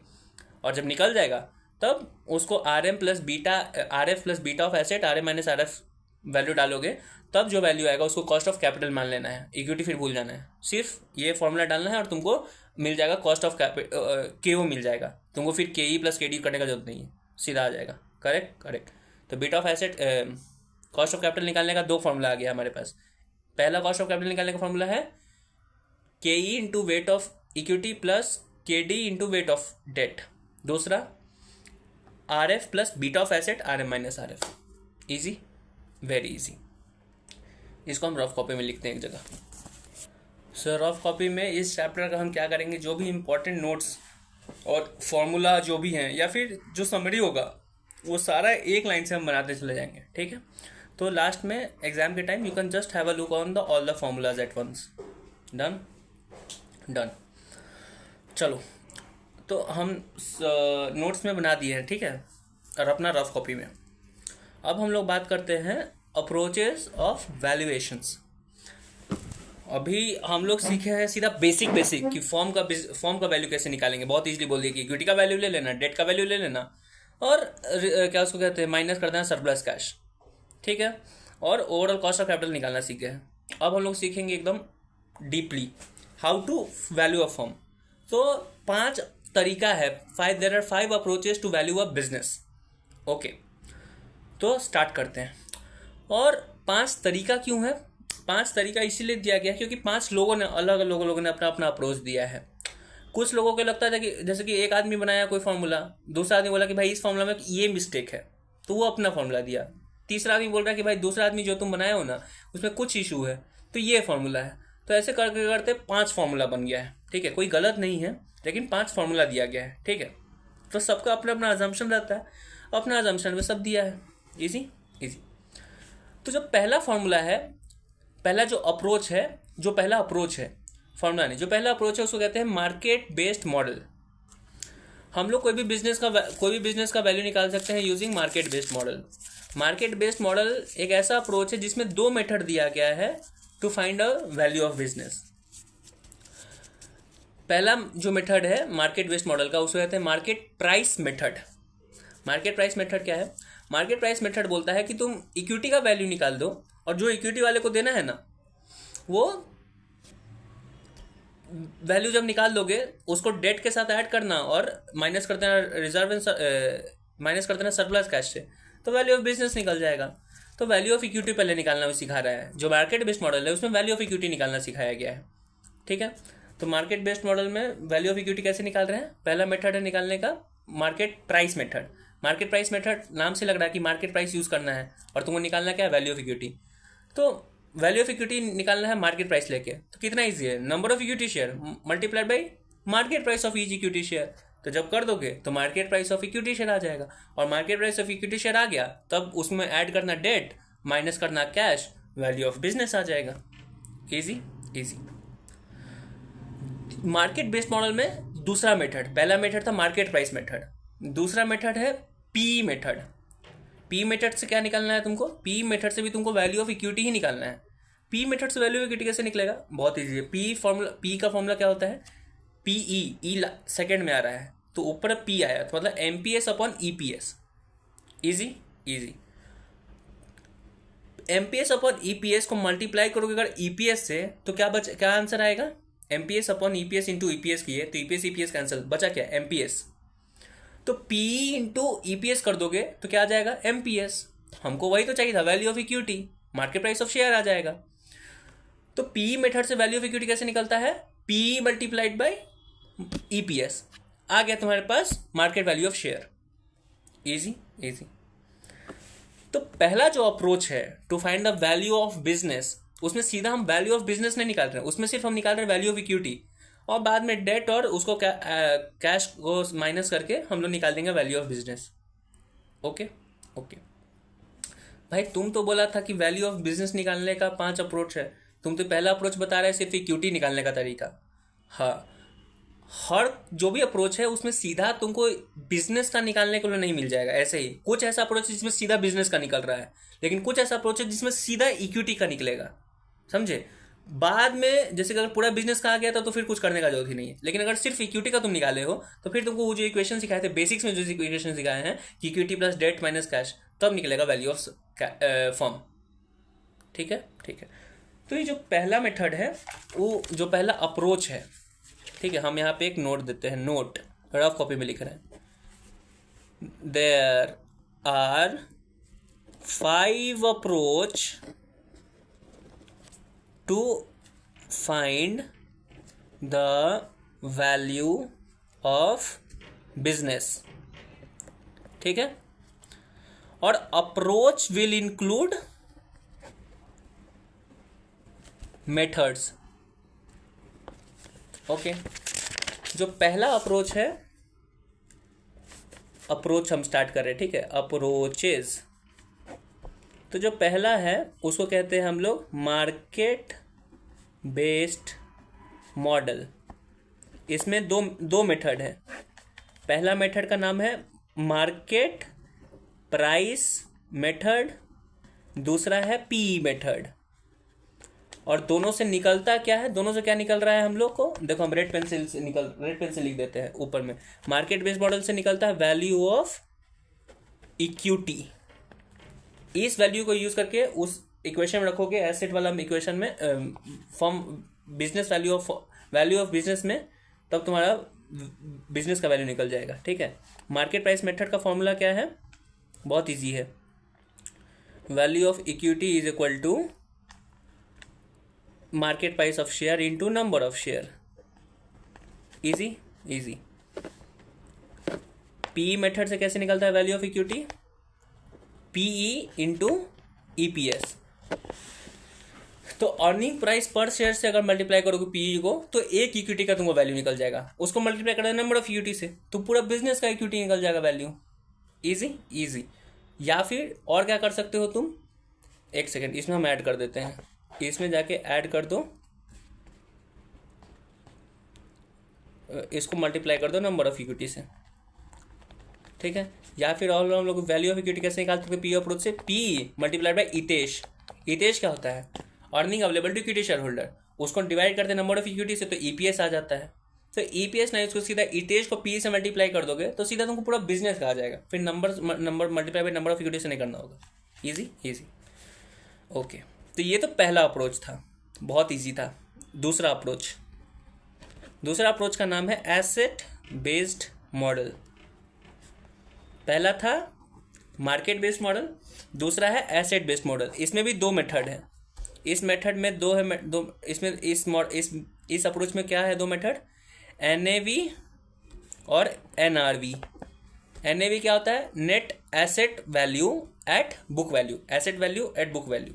और जब निकल जाएगा तब उसको RM plus beta RF plus beta of asset RM minus RF value डालोगे, तब जो वैल्यू आएगा उसको कॉस्ट ऑफ कैपिटल मान लेना है, इक्विटी फिर भूल जाना है। सिर्फ ये फॉर्मूला डालना है और तुमको मिल जाएगा कॉस्ट ऑफ केओ मिल जाएगा। तुमको फिर KE प्लस KD करने का जरूरत नहीं है, सीधा आ जाएगा। Correct correct. तो beta of asset cost of capital निकालने का 2 फॉर्मूला आ गया हमारे पास। पहला कॉस्ट ऑफ कैपिटल निकालने का फॉर्मूला है KE into weight of equity plus KD into weight of debt. दूसरा RF plus beta of asset RM minus RF। Easy, very easy. इसको हम रफ कॉपी में लिखते हैं एक जगह। सर रफ कॉपी में इस चैप्टर का हम क्या करेंगे, जो भी इंपॉर्टेंट नोट्स और फॉर्मूला जो भी हैं या फिर जो समरी होगा वो सारा एक लाइन से हम बनाते चले जाएंगे, ठीक है। तो लास्ट में एग्जाम के time you can just have a look on the all the formulas at once. Done done. चलो, तो हम नोट्स में बना दिए हैं, ठीक है, और अपना रफ कॉपी में। अब हम लोग बात करते हैं अप्रोचेस ऑफ वैल्यूएशंस। अभी हम लोग सीखे हैं सीधा बेसिक कि फॉर्म का वैल्यू कैसे निकालेंगे। बहुत इजीली बोल दिया कि इक्विटी का वैल्यू ले लेना, डेट का वैल्यू ले लेना, और क्या उसको कहते हैं, माइनस कर देना सरप्लस कैश, ठीक है, और ओवरऑल कॉस्ट ऑफ कैपिटल निकालना सीखे हैं। अब हम लोग सीखेंगे एकदम deeply how to value a firm. तो 5 तरीका है, there are 5 approaches to value a business. Okay, तो स्टार्ट करते हैं। और 5 तरीका क्यों है? पांच तरीका इसीलिए दिया गया है क्योंकि पांच लोगों ने अलग अलग लोगों ने अपना अपना अप्रोच दिया है। कुछ लोगों को लगता था कि जैसे कि एक आदमी बनाया कोई फार्मूला, दूसरा आदमी बोला कि भाई इस फार्मूला में ये मिस्टेक है, तो वो अपना फार्मूला दिया। तीसरा आदमी बोल रहा है कि भाई दूसरा आदमी जो तुम बनाए हो ना उसमें कुछ इशू है, तो ये फार्मूला है। तो ऐसे करते करते पांच फार्मूला बन गया है, ठीक है। कोई गलत नहीं है, लेकिन पांच फार्मूला दिया गया है, ठीक है। तो सबका अपना अपना अजम्पशन रहता है, अपना अजम्पशन में सब दिया है। Easy easy. तो जो पहला फार्मूला है, पहला जो अप्रोच है, जो पहला अप्रोच है, फार्मूला नहीं, जो पहला अप्रोच है उसको कहते हैं मार्केट बेस्ड मॉडल। हम लोग कोई भी बिजनेस का वैल्यू निकाल सकते हैं using market based model. Market based model एक ऐसा अप्रोच है जिसमें दो मेथड दिया गया है to find a value of business. पहला जो मेथड है मार्केट बेस्ड मॉडल का उसको कहते हैं market price method. Market price method क्या है? मार्केट प्राइस मेथड बोलता है कि तुम इक्विटी का वैल्यू निकाल दो और जो इक्विटी वाले को देना है ना, वो वैल्यू जब निकाल दोगे उसको डेट के साथ ऐड करना और माइनस कर देना रिजर्व माइनस कर देना सरप्लस कैश से, तो वैल्यू ऑफ बिजनेस निकल जाएगा। तो वैल्यू ऑफ इक्विटी पहले निकालना वो सिखा रहा है। जो मार्केट बेस्ड मॉडल है उसमें वैल्यू ऑफ इक्विटी निकालना सिखाया गया है, ठीक है। तो मार्केट बेस्ड मॉडल में वैल्यू ऑफ इक्विटी कैसे निकाल रहे हैं? पहला मेथड है निकालने का market price method. Market price method नाम से लग रहा है कि मार्केट प्राइस यूज करना है और तुमको निकालना क्या है? Value of equity. तो वैल्यू ऑफ इक्विटी निकालना है मार्केट प्राइस लेके, तो कितना इजी है? Number of equity share multiplied by market price of each equity share. तो जब कर दोगे तो market price of equity share आ जाएगा, और market price of equity share आ गया तब उसमें ऐड करना डेट, माइनस करना कैश, वैल्यू ऑफ बिजनेस आ जाएगा। Easy easy. Market based model में दूसरा मेथड, पहला मेथड था मार्केट प्राइस मेथड, दूसरा मेथड है पी मेथड। पी मेथड से क्या निकालना है तुमको? पी मेथड से भी तुमको वैल्यू ऑफ इक्विटी ही निकालना है। पी मेथड से वैल्यू ऑफ इक्विटी कैसे निकलेगा? बहुत इजी है। पी का फॉर्मूला क्या होता है? पीई, ई सेकेंड में आ रहा है तो ऊपर पी आया, तो मतलब MPS upon EPS. Easy easy. MPS upon EPS को मल्टीप्लाई करोगे अगर ईपीएस से तो क्या आंसर आएगा? MPS upon EPS into EPS की है तो ईपीएस ईपीएस कैंसिल, बचा क्या? एमपीएस। तो पी इंटू ईपीएस कर दोगे तो क्या आ जाएगा? एमपीएस। हमको वही तो चाहिए था, value of equity, market price of share आ जाएगा। तो पी मेथड से वैल्यू ऑफ इक्विटी कैसे निकलता है? पी मल्टीप्लाइड बाई ईपीएस, आ गया तुम्हारे पास market value of share. Easy easy. तो पहला जो अप्रोच है to find the value of business, उसमें सीधा हम वैल्यू ऑफ बिजनेस नहीं निकाल रहे हैं, उसमें सिर्फ हम निकाल रहे हैं वैल्यू ऑफ इक्विटी, और बाद में डेट और उसको कैश को माइनस करके हम लोग निकाल देंगे value of business. Okay okay भाई, तुम तो बोला था कि वैल्यू ऑफ बिजनेस निकालने का 5 अप्रोच है, तुम तो पहला अप्रोच बता रहे हैं सिर्फ इक्विटी निकालने का तरीका। हाँ, हर जो भी अप्रोच है उसमें सीधा तुमको बिजनेस का निकालने के लिए नहीं मिल जाएगा। ऐसे ही कुछ ऐसा अप्रोच है जिसमें सीधा बिजनेस का निकल रहा है, लेकिन कुछ ऐसा अप्रोच है जिसमें सीधा इक्विटी का निकलेगा, समझे। बाद में जैसे अगर पूरा बिजनेस का आ गया था तो फिर कुछ करने का जरूरत ही नहीं है, लेकिन अगर सिर्फ इक्विटी का तुम निकाले हो तो फिर तुमको वो जो इक्वेशन सिखाए थे बेसिक्स में, जो इक्वेशन सिखाए हैं कि equity plus debt minus cash, तब निकलेगा वैल्यू ऑफ फर्म। ठीक है ठीक है। तो ये जो पहला मेथड है, वो जो पहला अप्रोच है, ठीक है, हम यहाँ पे एक नोट देते हैं, नोट रफ कॉपी में लिख रहे हैं, there are 5 approach to find the value of business. ठीक है, और approach will include methods. Okay, जो पहला अप्रोच है, अप्रोच हम स्टार्ट कर रहे हैं, ठीक है, अप्रोचेस। तो जो पहला है उसको कहते हैं हम लोग मार्केट बेस्ड मॉडल। इसमें दो मेथड है। पहला मेथड का नाम है मार्केट प्राइस मेथड, दूसरा है पीई मेथड। और दोनों से निकलता क्या है, दोनों से क्या निकल रहा है हम लोग को, देखो हम रेड पेंसिल लिख देते हैं ऊपर में। मार्केट बेस्ड मॉडल से निकलता है वैल्यू ऑफ इक्विटी। इस वैल्यू को यूज करके उस इक्वेशन में रखोगे, एसेट वाला इक्वेशन में, form business value of business में, तब तुम्हारा बिजनेस का वैल्यू निकल जाएगा। ठीक है, मार्केट प्राइस मेथड का फॉर्मूला क्या है? बहुत इजी है, value of equity is equal to market price of share into number of share. Easy easy. PE method से कैसे निकलता है value of equity? PE into EPS. तो अर्निंग प्राइस पर शेयर से अगर मल्टीप्लाई करोगे पीई को तो एक इक्विटी का तुमको वैल्यू निकल जाएगा, उसको मल्टीप्लाई कर देना नंबर ऑफ इक्विटी से तो पूरा बिजनेस का इक्विटी निकल जाएगा वैल्यू। Easy easy. या फिर और क्या कर सकते हो तुम, एक सेकेंड इसमें हम ऐड कर देते हैं, इसमें जाके ऐड कर दो, इसको मल्टीप्लाई कर दो नंबर ऑफ इक्विटी से, ठीक है। या फिर और हम लोग वैल्यू ऑफ इक्विटी कैसे निकाल सकते हैं? पी अप्रोच से, पी मल्टीप्लाइड बाय इतेश। इतेश क्या होता है? Earning available to equity share holder. उसको डिवाइड करते हैं नंबर ऑफ इक्विटी से तो ईपीएस आ जाता है। तो ईपीएस नहीं, उसको सीधा इतेश को पी से मल्टीप्लाई कर दोगे तो सीधा तुमको पूरा बिजनेस का आ जाएगा। फिर number multiply by number of equity से नहीं करना होगा। Easy easy. ओके, तो ये तो पहला अप्रोच था, बहुत इजी था। दूसरा अप्रोच का नाम है एसेट बेस्ड मॉडल। पहला था मार्केट बेस्ड मॉडल, दूसरा है एसेट बेस्ड मॉडल। इसमें भी दो मेथड है। इस मेथड में इसमें इस अप्रोच में क्या है? दो मेथड, एनएवी और एनआरवी। एनएवी क्या होता है? Net asset value at book value, asset value at book value.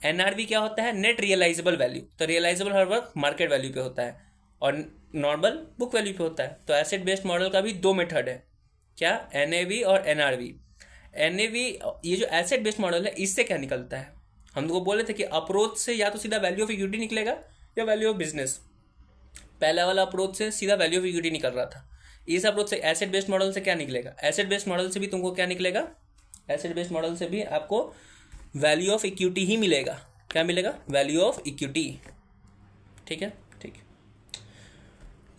NRV क्या होता है? Net realisable value. तो रियलाइजेबल हर वक्त मार्केट वैल्यू पे होता है और नॉर्मल बुक वैल्यू पे होता है। तो एसेट बेस्ड मॉडल का भी दो मेथड है, क्या? एनएवी और एनआरवी। एनएवी, ये जो एसेट बेस्ड मॉडल है, इससे क्या निकलता है? हम लोग बोले थे कि अप्रोच से या तो सीधा वैल्यू ऑफ इक्विटी निकलेगा या वैल्यू ऑफ बिजनेस। पहला वाला अप्रोच से सीधा वैल्यू ऑफ इक्विटी निकल रहा था। इस अप्रोच से एसेट बेस्ड मॉडल से क्या निकलेगा? एसेट बेस्ड मॉडल से भी तुमको क्या निकलेगा? एसेट बेस्ड मॉडल से भी आपको वैल्यू ऑफ इक्विटी ही मिलेगा। क्या मिलेगा? Value of equity. ठीक है, ठीक है।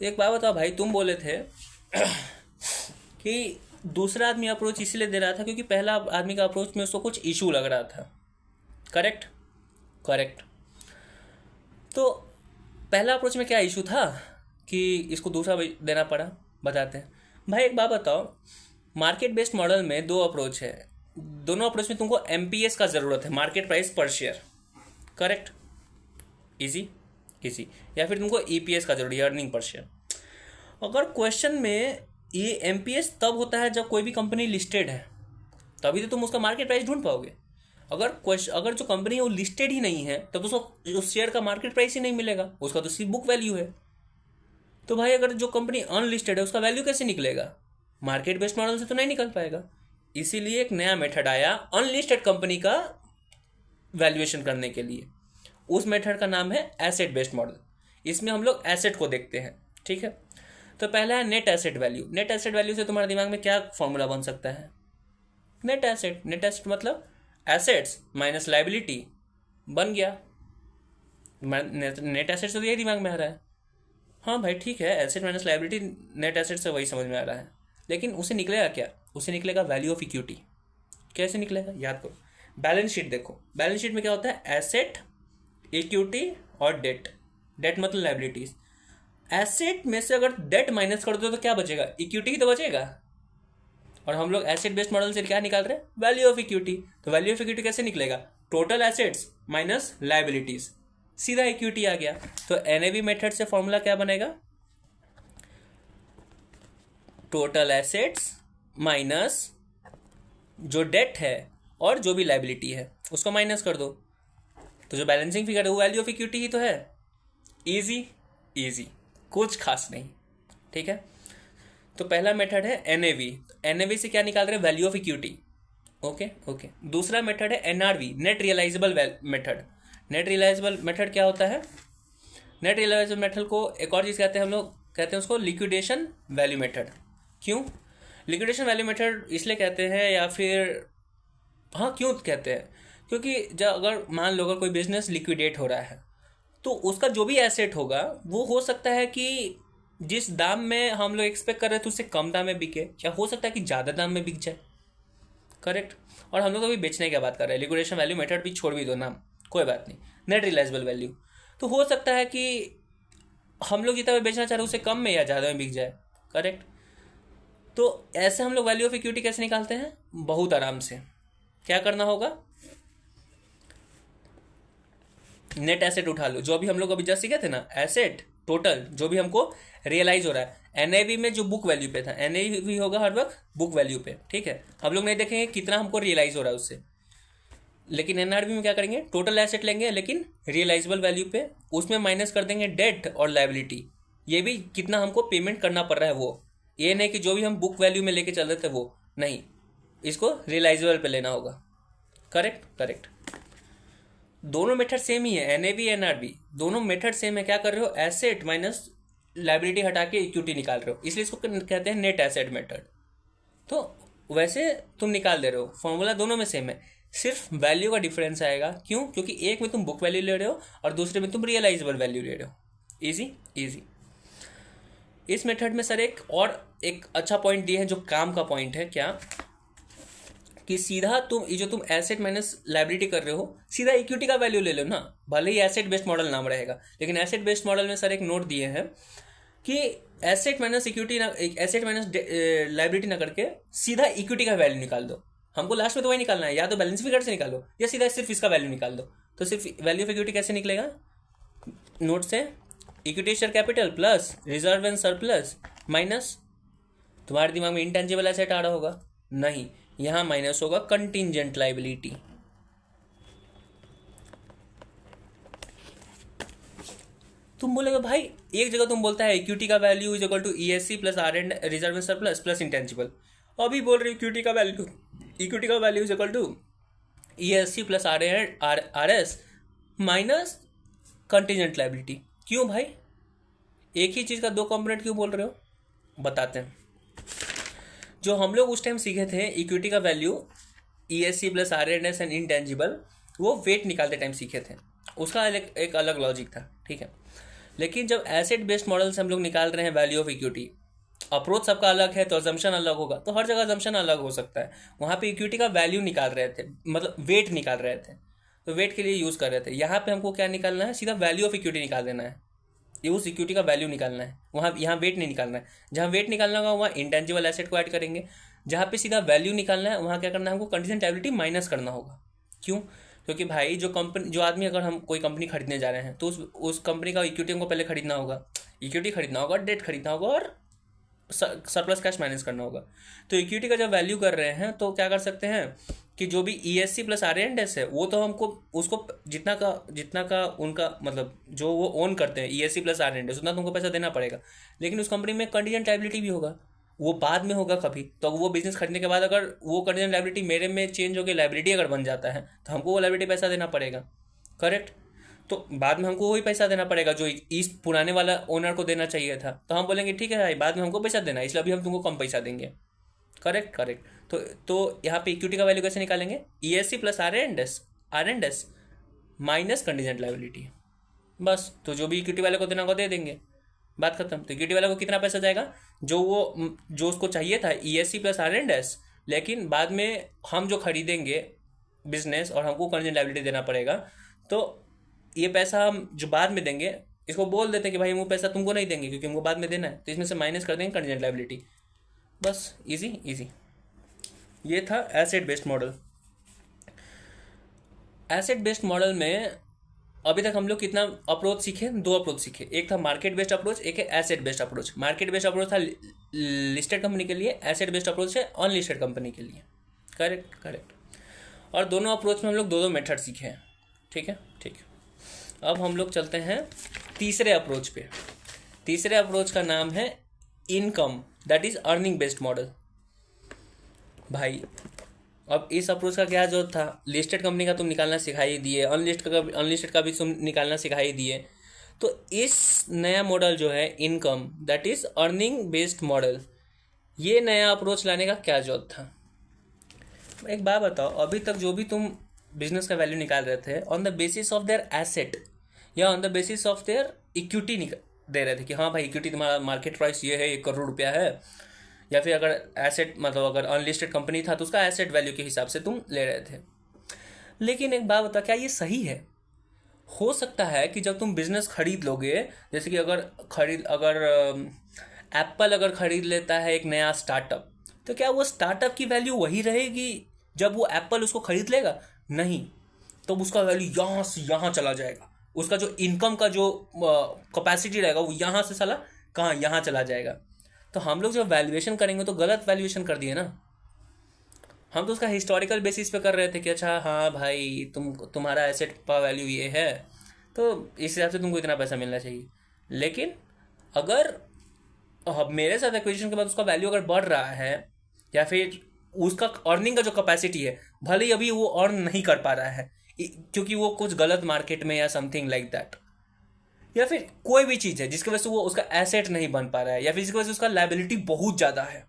एक बात बताओ भाई, तुम बोले थे कि दूसरा आदमी अप्रोच इसलिए दे रहा था क्योंकि पहला आदमी का अप्रोच में उसको कुछ इशू लग रहा था। करेक्ट? करेक्ट। तो पहला अप्रोच में क्या इशू था कि इसको दूसरा देना पड़ा? बताते हैं भाई। एक बात बताओ, मार्केट बेस्ड मॉडल में दो अप्रोच है, दोनों अप्रोच में तुमको एमपीएस का ज़रूरत है, market price per share. Correct? Easy easy. या फिर तुमको ईपीएस का जरूरत है, अर्निंग पर शेयर। अगर क्वेश्चन में ये एमपीएस तब होता है जब कोई भी कंपनी लिस्टेड है, तभी तो तुम उसका मार्केट प्राइस ढूंढ पाओगे। अगर जो कंपनी है वो लिस्टेड ही नहीं है तब उसको उस शेयर का मार्केट प्राइस ही नहीं मिलेगा, उसका तो सिर्फ बुक वैल्यू है। तो भाई अगर जो कंपनी अनलिस्टेड है उसका वैल्यू कैसे निकलेगा? मार्केट बेस्ड मॉडल से तो नहीं निकल पाएगा। इसीलिए एक नया मेथड आया अनलिस्टेड कंपनी का वैल्यूएशन करने के लिए। उस मेथड का नाम है एसेट बेस्ड मॉडल। इसमें हम लोग एसेट को देखते हैं, ठीक है। तो पहला है net asset value. Net asset value से तुम्हारे दिमाग में क्या फॉर्मूला बन सकता है? नेट एसेट मतलब एसेट्स माइनस लाइबिलिटी। बन गया नेट एसेट से, तो यही दिमाग में आ रहा है। हाँ भाई ठीक है, asset minus liability net asset से वही समझ में आ रहा है, लेकिन उसे निकलेगा क्या? उसे निकलेगा वैल्यू ऑफ इक्विटी। कैसे निकलेगा? याद करो, बैलेंस शीट देखो। बैलेंस शीट में क्या होता है? एसेट, इक्विटी और डेट। डेट मतलब लाइबिलिटीज। एसेट में से अगर डेट माइनस कर दो तो क्या बचेगा? इक्विटी ही तो बचेगा। और हम लोग एसेट बेस्ड मॉडल से क्या निकाल रहे हैं? Value of equity. तो वैल्यू ऑफ इक्विटी कैसे निकलेगा? टोटल एसेट्स माइनस लाइबिलिटीज, सीधा इक्विटी आ गया। तो एनएवी मेथड से फॉर्मूला क्या बनेगा? टोटल एसेट्स माइनस जो डेट है और जो भी लाइबिलिटी है उसको माइनस कर दो, तो जो बैलेंसिंग फिगर है वो वैल्यू ऑफ इक्विटी ही तो है। इजी इजी, कुछ खास नहीं, ठीक है। तो पहला मेथड है एनएवी। एनएवी से क्या निकाल रहे हैं? Value of equity. Okay okay. दूसरा मेथड है NRV, net realisable method. Net realisable method क्या होता है? नेट रियलाइजेबल मेथड को एक और चीज़ कहते हैं, हम लोग कहते हैं उसको लिक्विडेशन वैल्यू मेथड। क्यों लिक्विडेशन वैल्यू मेथड इसलिए कहते हैं, या फिर हाँ क्यों कहते हैं? क्योंकि जब अगर मान लो अगर कोई बिजनेस लिक्विडेट हो रहा है तो उसका जो भी एसेट होगा वो हो सकता है कि जिस दाम में हम लोग एक्सपेक्ट कर रहे थे उससे कम दाम में बिके, या हो सकता है कि ज़्यादा दाम में बिक जाए। करेक्ट? और हम लोग अभी बेचने की बात कर रहे हैं, लिक्विडेशन वैल्यू मेथड भी छोड़ भी दो नाम, कोई बात नहीं। नेट रियलाइजेबल वैल्यू तो हो सकता है कि हम लोग जितना बेचना चाह रहे हैं उससे कम में या ज़्यादा में बिक जाए। करेक्ट? तो ऐसे हम लोग वैल्यू ऑफ इक्विटी कैसे निकालते हैं? बहुत आराम से। क्या करना होगा? नेट एसेट उठा लो, जो अभी हम लोग अभी जस्ट सीखे थे ना, एसेट टोटल जो भी हमको रियलाइज हो रहा है। एनएवी में जो बुक वैल्यू पे था, एनएवी होगा हर वक्त बुक वैल्यू पे, ठीक है। हम लोग नहीं देखेंगे कितना हमको रियलाइज हो रहा है उससे, लेकिन एनआरबी में क्या करेंगे, टोटल एसेट लेंगे लेकिन रियलाइजेबल वैल्यू पे, उसमें माइनस कर देंगे डेट और लाइबिलिटी, ये भी कितना हमको पेमेंट करना पड़ रहा है वो, ये नहीं कि जो भी हम बुक वैल्यू में लेके चल रहे थे वो नहीं, इसको रियलाइजेबल पे लेना होगा। Correct correct. दोनों मेथड सेम ही है, एनएवी एनआरबी दोनों मेथड सेम है। क्या कर रहे हो, एसेट माइनस लाइबिलिटी हटा के इक्विटी निकाल रहे हो, इसलिए इसको कहते हैं नेट एसेट मेथड। तो वैसे तुम निकाल दे रहे हो, फॉर्मूला दोनों में सेम है, सिर्फ वैल्यू का डिफरेंस आएगा। क्यों? क्योंकि एक में तुम बुक वैल्यू ले रहे हो और दूसरे में तुम रियलाइजेबल वैल्यू ले रहे हो। Easy easy. इस मेथड में सर एक अच्छा पॉइंट दिए हैं जो काम का पॉइंट है, क्या कि सीधा तुम ये जो तुम एसेट माइनस लाइबिलिटी कर रहे हो, सीधा इक्विटी का वैल्यू ले लो ना। भले ही एसेट बेस्ड मॉडल नाम रहेगा, लेकिन एसेट बेस्ड मॉडल में सर एक नोट दिए हैं कि एसेट माइनस इक्विटी ना, एसेट माइनस लाइबिलिटी ना करके सीधा इक्विटी का वैल्यू निकाल दो। हमको लास्ट में तो वही निकालना है, या तो बैलेंस फिगर से निकालो या सीधा सिर्फ इसका वैल्यू निकाल दो। तो सिर्फ वैल्यू ऑफ इक्विटी कैसे निकलेगा, नोट से equity share capital plus reserve and surplus minus, तुम्हारे दिमाग में इंटेंजिबल एसेट आ रहा होगा, नहीं, यहां माइनस होगा कंटिंजेंट लाइबिलिटी। तुम बोलेगे भाई एक जगह तुम बोलता है इक्विटी का value is equal to ESC plus R and reserve and surplus plus intangible, अभी बोल रहे इक्विटी का value is equal to ESC plus R S minus contingent liability. क्यों भाई, एक ही चीज का दो कंपोनेंट क्यों बोल रहे हो, बताते हैं। जो हम लोग उस टाइम सीखे थे इक्विटी का value ESC plus R and S and intangible, वो वेट निकालते टाइम सीखे थे, उसका एक अलग लॉजिक था, ठीक है। लेकिन जब एसेट बेस्ड मॉडल से हम लोग निकाल रहे हैं वैल्यू ऑफ इक्विटी, अप्रोच सबका अलग है तो अजम्पशन अलग होगा, तो हर जगह अजम्पशन अलग हो सकता है। वहाँ पे इक्विटी का वैल्यू निकाल रहे थे, मतलब वेट निकाल रहे थे, तो वेट के लिए यूज़ कर रहे थे। यहाँ पे हमको क्या निकालना है, सीधा वैल्यू ऑफ इक्विटी निकाल देना है, ये उस इक्विटी का वैल्यू निकालना है। वहाँ यहाँ वेट नहीं निकालना है, जहाँ वेट निकालना होगा वहाँ इंटेंजिबल एसेट को ऐड करेंगे, जहाँ पे सीधा वैल्यू निकालना है वहाँ क्या करना है, हमको कंटीजेंट लायबिलिटी माइनस करना होगा। क्यों? क्योंकि भाई जो आदमी, अगर हम कोई कंपनी खरीदने जा रहे हैं तो उस कंपनी का इक्विटी हमको पहले खरीदना होगा, इक्विटी खरीदना होगा, डेट खरीदना होगा और सरप्लस कैश माइनस करना होगा। तो इक्विटी का जब वैल्यू कर रहे हैं तो क्या कर सकते हैं कि जो भी ESC plus R and S है वो तो हमको उसको जितना का उनका मतलब जो वो ओन करते हैं ESC plus R and S, उतना तुमको पैसा देना पड़ेगा। लेकिन उस कंपनी में कंटीजेंट लायबिलिटी भी होगा, वो बाद में होगा कभी, तो वो बिजनेस खरीदने के बाद अगर वो कंटीजेंट लायबिलिटी मेरे में चेंज होकर लायबिलिटी अगर बन जाता है तो हमको वो लायबिलिटी पैसा देना पड़ेगा। करेक्ट? तो बाद में हमको वही पैसा देना पड़ेगा जो इस पुराने वाला ओनर को देना चाहिए था। तो हम बोलेंगे ठीक है भाई बाद में हमको पैसा देना है, इसलिए अभी हम तुमको कम पैसा देंगे। Correct correct. तो यहाँ पे इक्विटी का वैल्यू कैसे निकालेंगे, ESC plus R and S minus contingent liability, बस। तो जो भी इक्विटी वाले को देना होगा दे देंगे, बात खत्म। तो इक्विटी वाले को कितना पैसा जाएगा, जो उसको चाहिए था ESC plus R and S, लेकिन बाद में हम जो खरीदेंगे बिजनेस और हमको कंटीजेंट लायबिलिटी देना पड़ेगा, तो ये पैसा हम जो बाद में देंगे इसको बोल देते हैं कि भाई हम वो पैसा तुमको नहीं देंगे क्योंकि हमको बाद में देना है, तो इसमें से माइनस कर देंगे कंटीजेंट लायबिलिटी, बस। Easy easy. ये था asset based model. Asset based model में अभी तक हम लोग कितना अप्रोच सीखे, दो अप्रोच सीखे, एक था मार्केट बेस्ड अप्रोच, एक है asset based approach. Market based approach था लिस्टेड कंपनी के लिए, एसेट बेस्ड अप्रोच है अनलिस्टेड कंपनी के लिए। Correct correct. और दोनों अप्रोच में हम लोग दो मेथड सीखे हैं, ठीक है ठीक है। अब हम लोग चलते हैं तीसरे अप्रोच पे। तीसरे अप्रोच का नाम है income, that is earning based model. भाई अब इस अप्रोच का क्या जरूरत था, लिस्टेड कंपनी का तुम निकालना सिखाई दिए, अनलिस्टेड का भी तुम निकालना सिखाई दिए। तो इस नया मॉडल जो है income that is earning based model, ये नया अप्रोच लाने का क्या जरूरत था। एक बात बताओ, अभी तक जो भी तुम बिजनेस का वैल्यू निकाल रहे थे on the basis of their asset या on the basis of their equity दे रहे थे कि हाँ भाई इक्विटी तुम्हारा मार्केट प्राइस ये है, 1 करोड़ रुपया है, या फिर अगर एसेट मतलब अगर अनलिस्टेड कंपनी था तो उसका एसेट वैल्यू के हिसाब से तुम ले रहे थे। लेकिन एक बात बता, क्या ये सही है? हो सकता है कि जब तुम बिजनेस खरीद लोगे, जैसे कि अगर एप्पल अगर खरीद लेता है एक नया स्टार्टअप, तो क्या वो स्टार्टअप की वैल्यू वही रहेगी जब वो एप्पल उसको खरीद लेगा? नहीं, तो उसका वैल्यू यहाँ से यहाँ चला जाएगा, उसका जो इनकम का जो कैपेसिटी रहेगा वो यहाँ से साला कहाँ यहाँ चला जाएगा। तो हम लोग जब वैल्यूएशन करेंगे तो गलत वैल्यूएशन कर दिए ना। हम तो उसका हिस्टोरिकल बेसिस पे कर रहे थे कि अच्छा हाँ भाई तुम्हारा एसेट का वैल्यू ये है तो इस हिसाब से तुमको इतना पैसा मिलना चाहिए। लेकिन अगर अब मेरे साथ एक्विजिशन के बाद उसका वैल्यू अगर बढ़ रहा है या फिर उसका अर्निंग का जो कैपेसिटी है भले ही अभी वो अर्न नहीं कर पा रहा है क्योंकि वो कुछ गलत मार्केट में या समथिंग लाइक दैट, या फिर कोई भी चीज़ है जिसकी वजह से वो उसका एसेट नहीं बन पा रहा है या फिर जिसकी वजह से उसका लाइबिलिटी बहुत ज़्यादा है,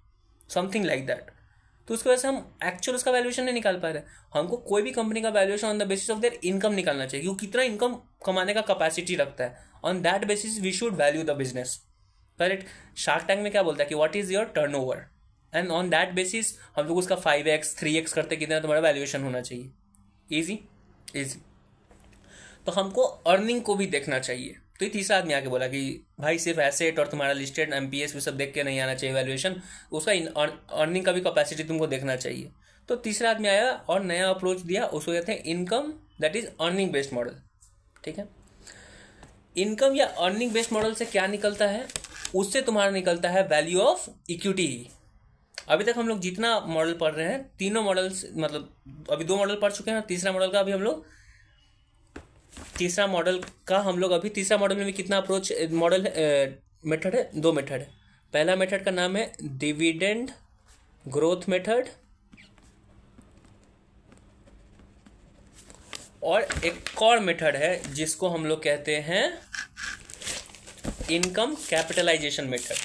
समथिंग लाइक दैट, तो उसकी वजह से हम एक्चुअल उसका वैल्यूएशन नहीं निकाल पा रहे। हमको कोई भी कंपनी का valuation on the basis of there income निकालना चाहिए, वो कितना इनकम कमाने का कैपेसिटी रखता है। On that basis we should value the business. Correct. Shark Tank में क्या बोलता है कि what is your turnover, and on that basis हम लोग उसका 5x 3x करते कितना तुम्हारा वैल्यूएशन होना चाहिए। Easy easy. तो हमको अर्निंग को भी देखना चाहिए। तो ये तीसरा आदमी आके बोला कि भाई सिर्फ एसेट और तुम्हारा लिस्टेड एमपीएस भी सब देख के नहीं आना चाहिए वैल्यूएशन, उसका अर्निंग का भी कैपेसिटी तुमको देखना चाहिए। तो तीसरा आदमी आया और नया अप्रोच दिया, उसको कहते हैं income, that is earning based model. ठीक है। इनकम या अर्निंग बेस्ड मॉडल से क्या निकलता है, उससे तुम्हारा निकलता है वैल्यू ऑफ इक्विटी। अभी तक हम लोग जितना मॉडल पढ़ रहे हैं तीनों मॉडल्स, मतलब अभी 2 मॉडल पढ़ चुके हैं, तीसरा मॉडल का अभी हम लोग तीसरा मॉडल में भी कितना अप्रोच मॉडल मेथड है, 2 मेथड है। पहला मेथड का नाम है डिविडेंड ग्रोथ मेथड और एक और मेथड है जिसको हम लोग कहते हैं income capitalisation method,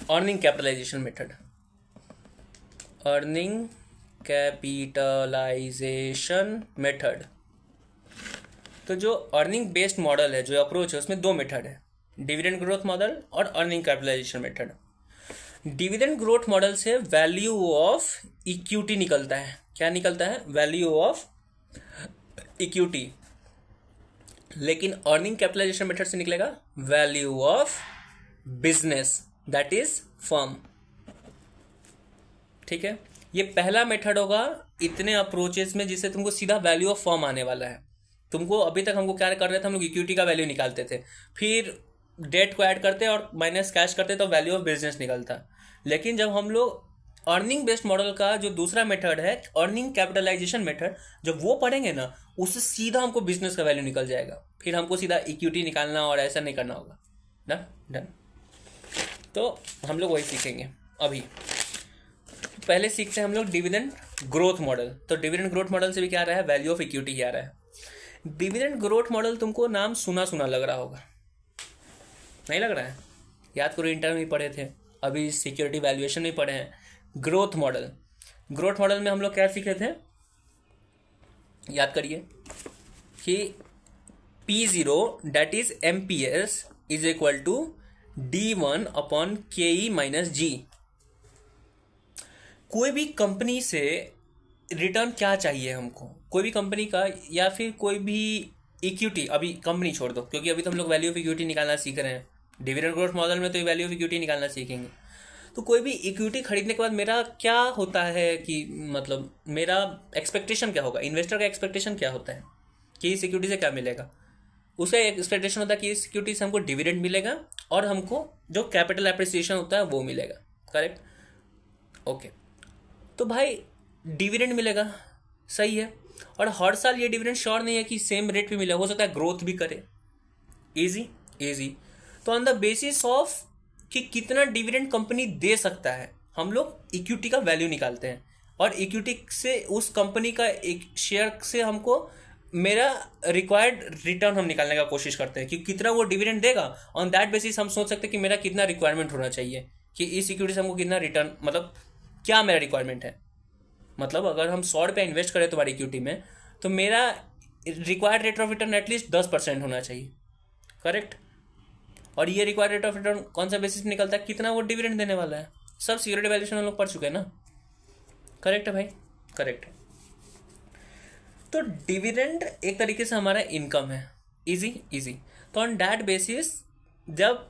earning capitalisation method, earning capitalisation method. तो जो अर्निंग बेस्ड मॉडल है, जो अप्रोच है, उसमें 2 मेथड है, डिविडेंड ग्रोथ मॉडल और earning capitalisation method. Dividend growth model से वैल्यू ऑफ इक्विटी निकलता है। क्या निकलता है? Value of equity. लेकिन अर्निंग कैपिटलाइजेशन मेथड से निकलेगा value of business, that is firm. ठीक है। ये पहला मेथड होगा इतने अप्रोचेस में जिससे तुमको सीधा वैल्यू ऑफ फर्म आने वाला है। तुमको अभी तक हमको क्या कर रहे थे, हम लोग इक्विटी का वैल्यू निकालते थे, फिर डेट को ऐड करते और माइनस कैश करते तो वैल्यू ऑफ बिजनेस निकलता। लेकिन जब हम लोग अर्निंग बेस्ड मॉडल का जो दूसरा मेथड है, अर्निंग कैपिटलाइजेशन मेथड, जब वो पढ़ेंगे ना, उससे सीधा हमको बिजनेस का वैल्यू निकल जाएगा। फिर हमको सीधा इक्विटी निकालना और ऐसा नहीं करना होगा। Done done. तो हम लोग वही सीखेंगे। अभी पहले सीखते हैं हम लोग डिविडेंड ग्रोथ मॉडल। तो डिविडेंड ग्रोथ मॉडल से भी क्या आ रहा है, वैल्यू ऑफ इक्विटी आ रहा है। डिविडेंड ग्रोथ मॉडल तुमको नाम सुना सुना लग रहा होगा, नहीं लग रहा है? याद करो, इंटर में पढ़े थे, अभी सिक्योरिटी वैल्यूएशन में पढ़े हैं। ग्रोथ मॉडल में हम लोग क्या सीखे थे, याद करिए कि P0 that is MPS is equal to D1 upon KE minus G। कोई भी कंपनी से रिटर्न क्या चाहिए हमको, कोई भी कंपनी का, या फिर कोई भी इक्विटी, अभी कंपनी छोड़ दो क्योंकि अभी तो हम लोग वैल्यू ऑफ इक्विटी निकालना सीख रहे हैं। डिविडेंड ग्रोथ मॉडल में तो वैल्यू ऑफ इक्विटी निकालना सीखेंगे। तो कोई भी इक्विटी खरीदने के बाद मेरा क्या होता है कि मतलब मेरा एक्सपेक्टेशन क्या होगा, इन्वेस्टर का एक्सपेक्टेशन क्या होता है कि इस सिक्योरिटी से क्या मिलेगा। उसका एक्सपेक्टेशन होता है कि इस सिक्योरिटी से हमको डिविडेंड मिलेगा और हमको जो कैपिटल एप्रिसिएशन होता है वो मिलेगा। Correct, okay. तो भाई डिविडेंड मिलेगा, सही है, और हर साल ये डिविडेंड श्योर नहीं है कि सेम रेट पे मिले, हो सकता है ग्रोथ भी करे। Easy easy. तो ऑन द बेसिस ऑफ कि कितना डिविडेंड कंपनी दे सकता है, हम लोग इक्विटी का वैल्यू निकालते हैं और इक्विटी से उस कंपनी का एक शेयर से हमको मेरा रिक्वायर्ड रिटर्न हम निकालने का कोशिश करते हैं कि कितना वो डिविडेंड देगा। ऑन दैट बेसिस हम सोच सकते हैं कि मेरा कितना रिक्वायरमेंट होना चाहिए, कि इस इक्विटी से हमको कितना रिटर्न, मतलब क्या मेरा रिक्वायरमेंट है। मतलब अगर हम 100 रुपये इन्वेस्ट करें तुम्हारी इक्विटी में, तो मेरा required rate of return at least 10% होना चाहिए। करेक्ट। और ये रिक्वायर्ड रेट ऑफ रिटर्न कौन सा बेसिस निकलता है, कितना वो डिविडेंड देने वाला है। सब सिक्योरिटी वैल्यूएशन हम लोग पढ़ चुके हैं ना। करेक्ट है भाई, करेक्ट है। तो डिविडेंड एक तरीके से हमारा इनकम है। Easy easy. तो ऑन दैट बेसिस जब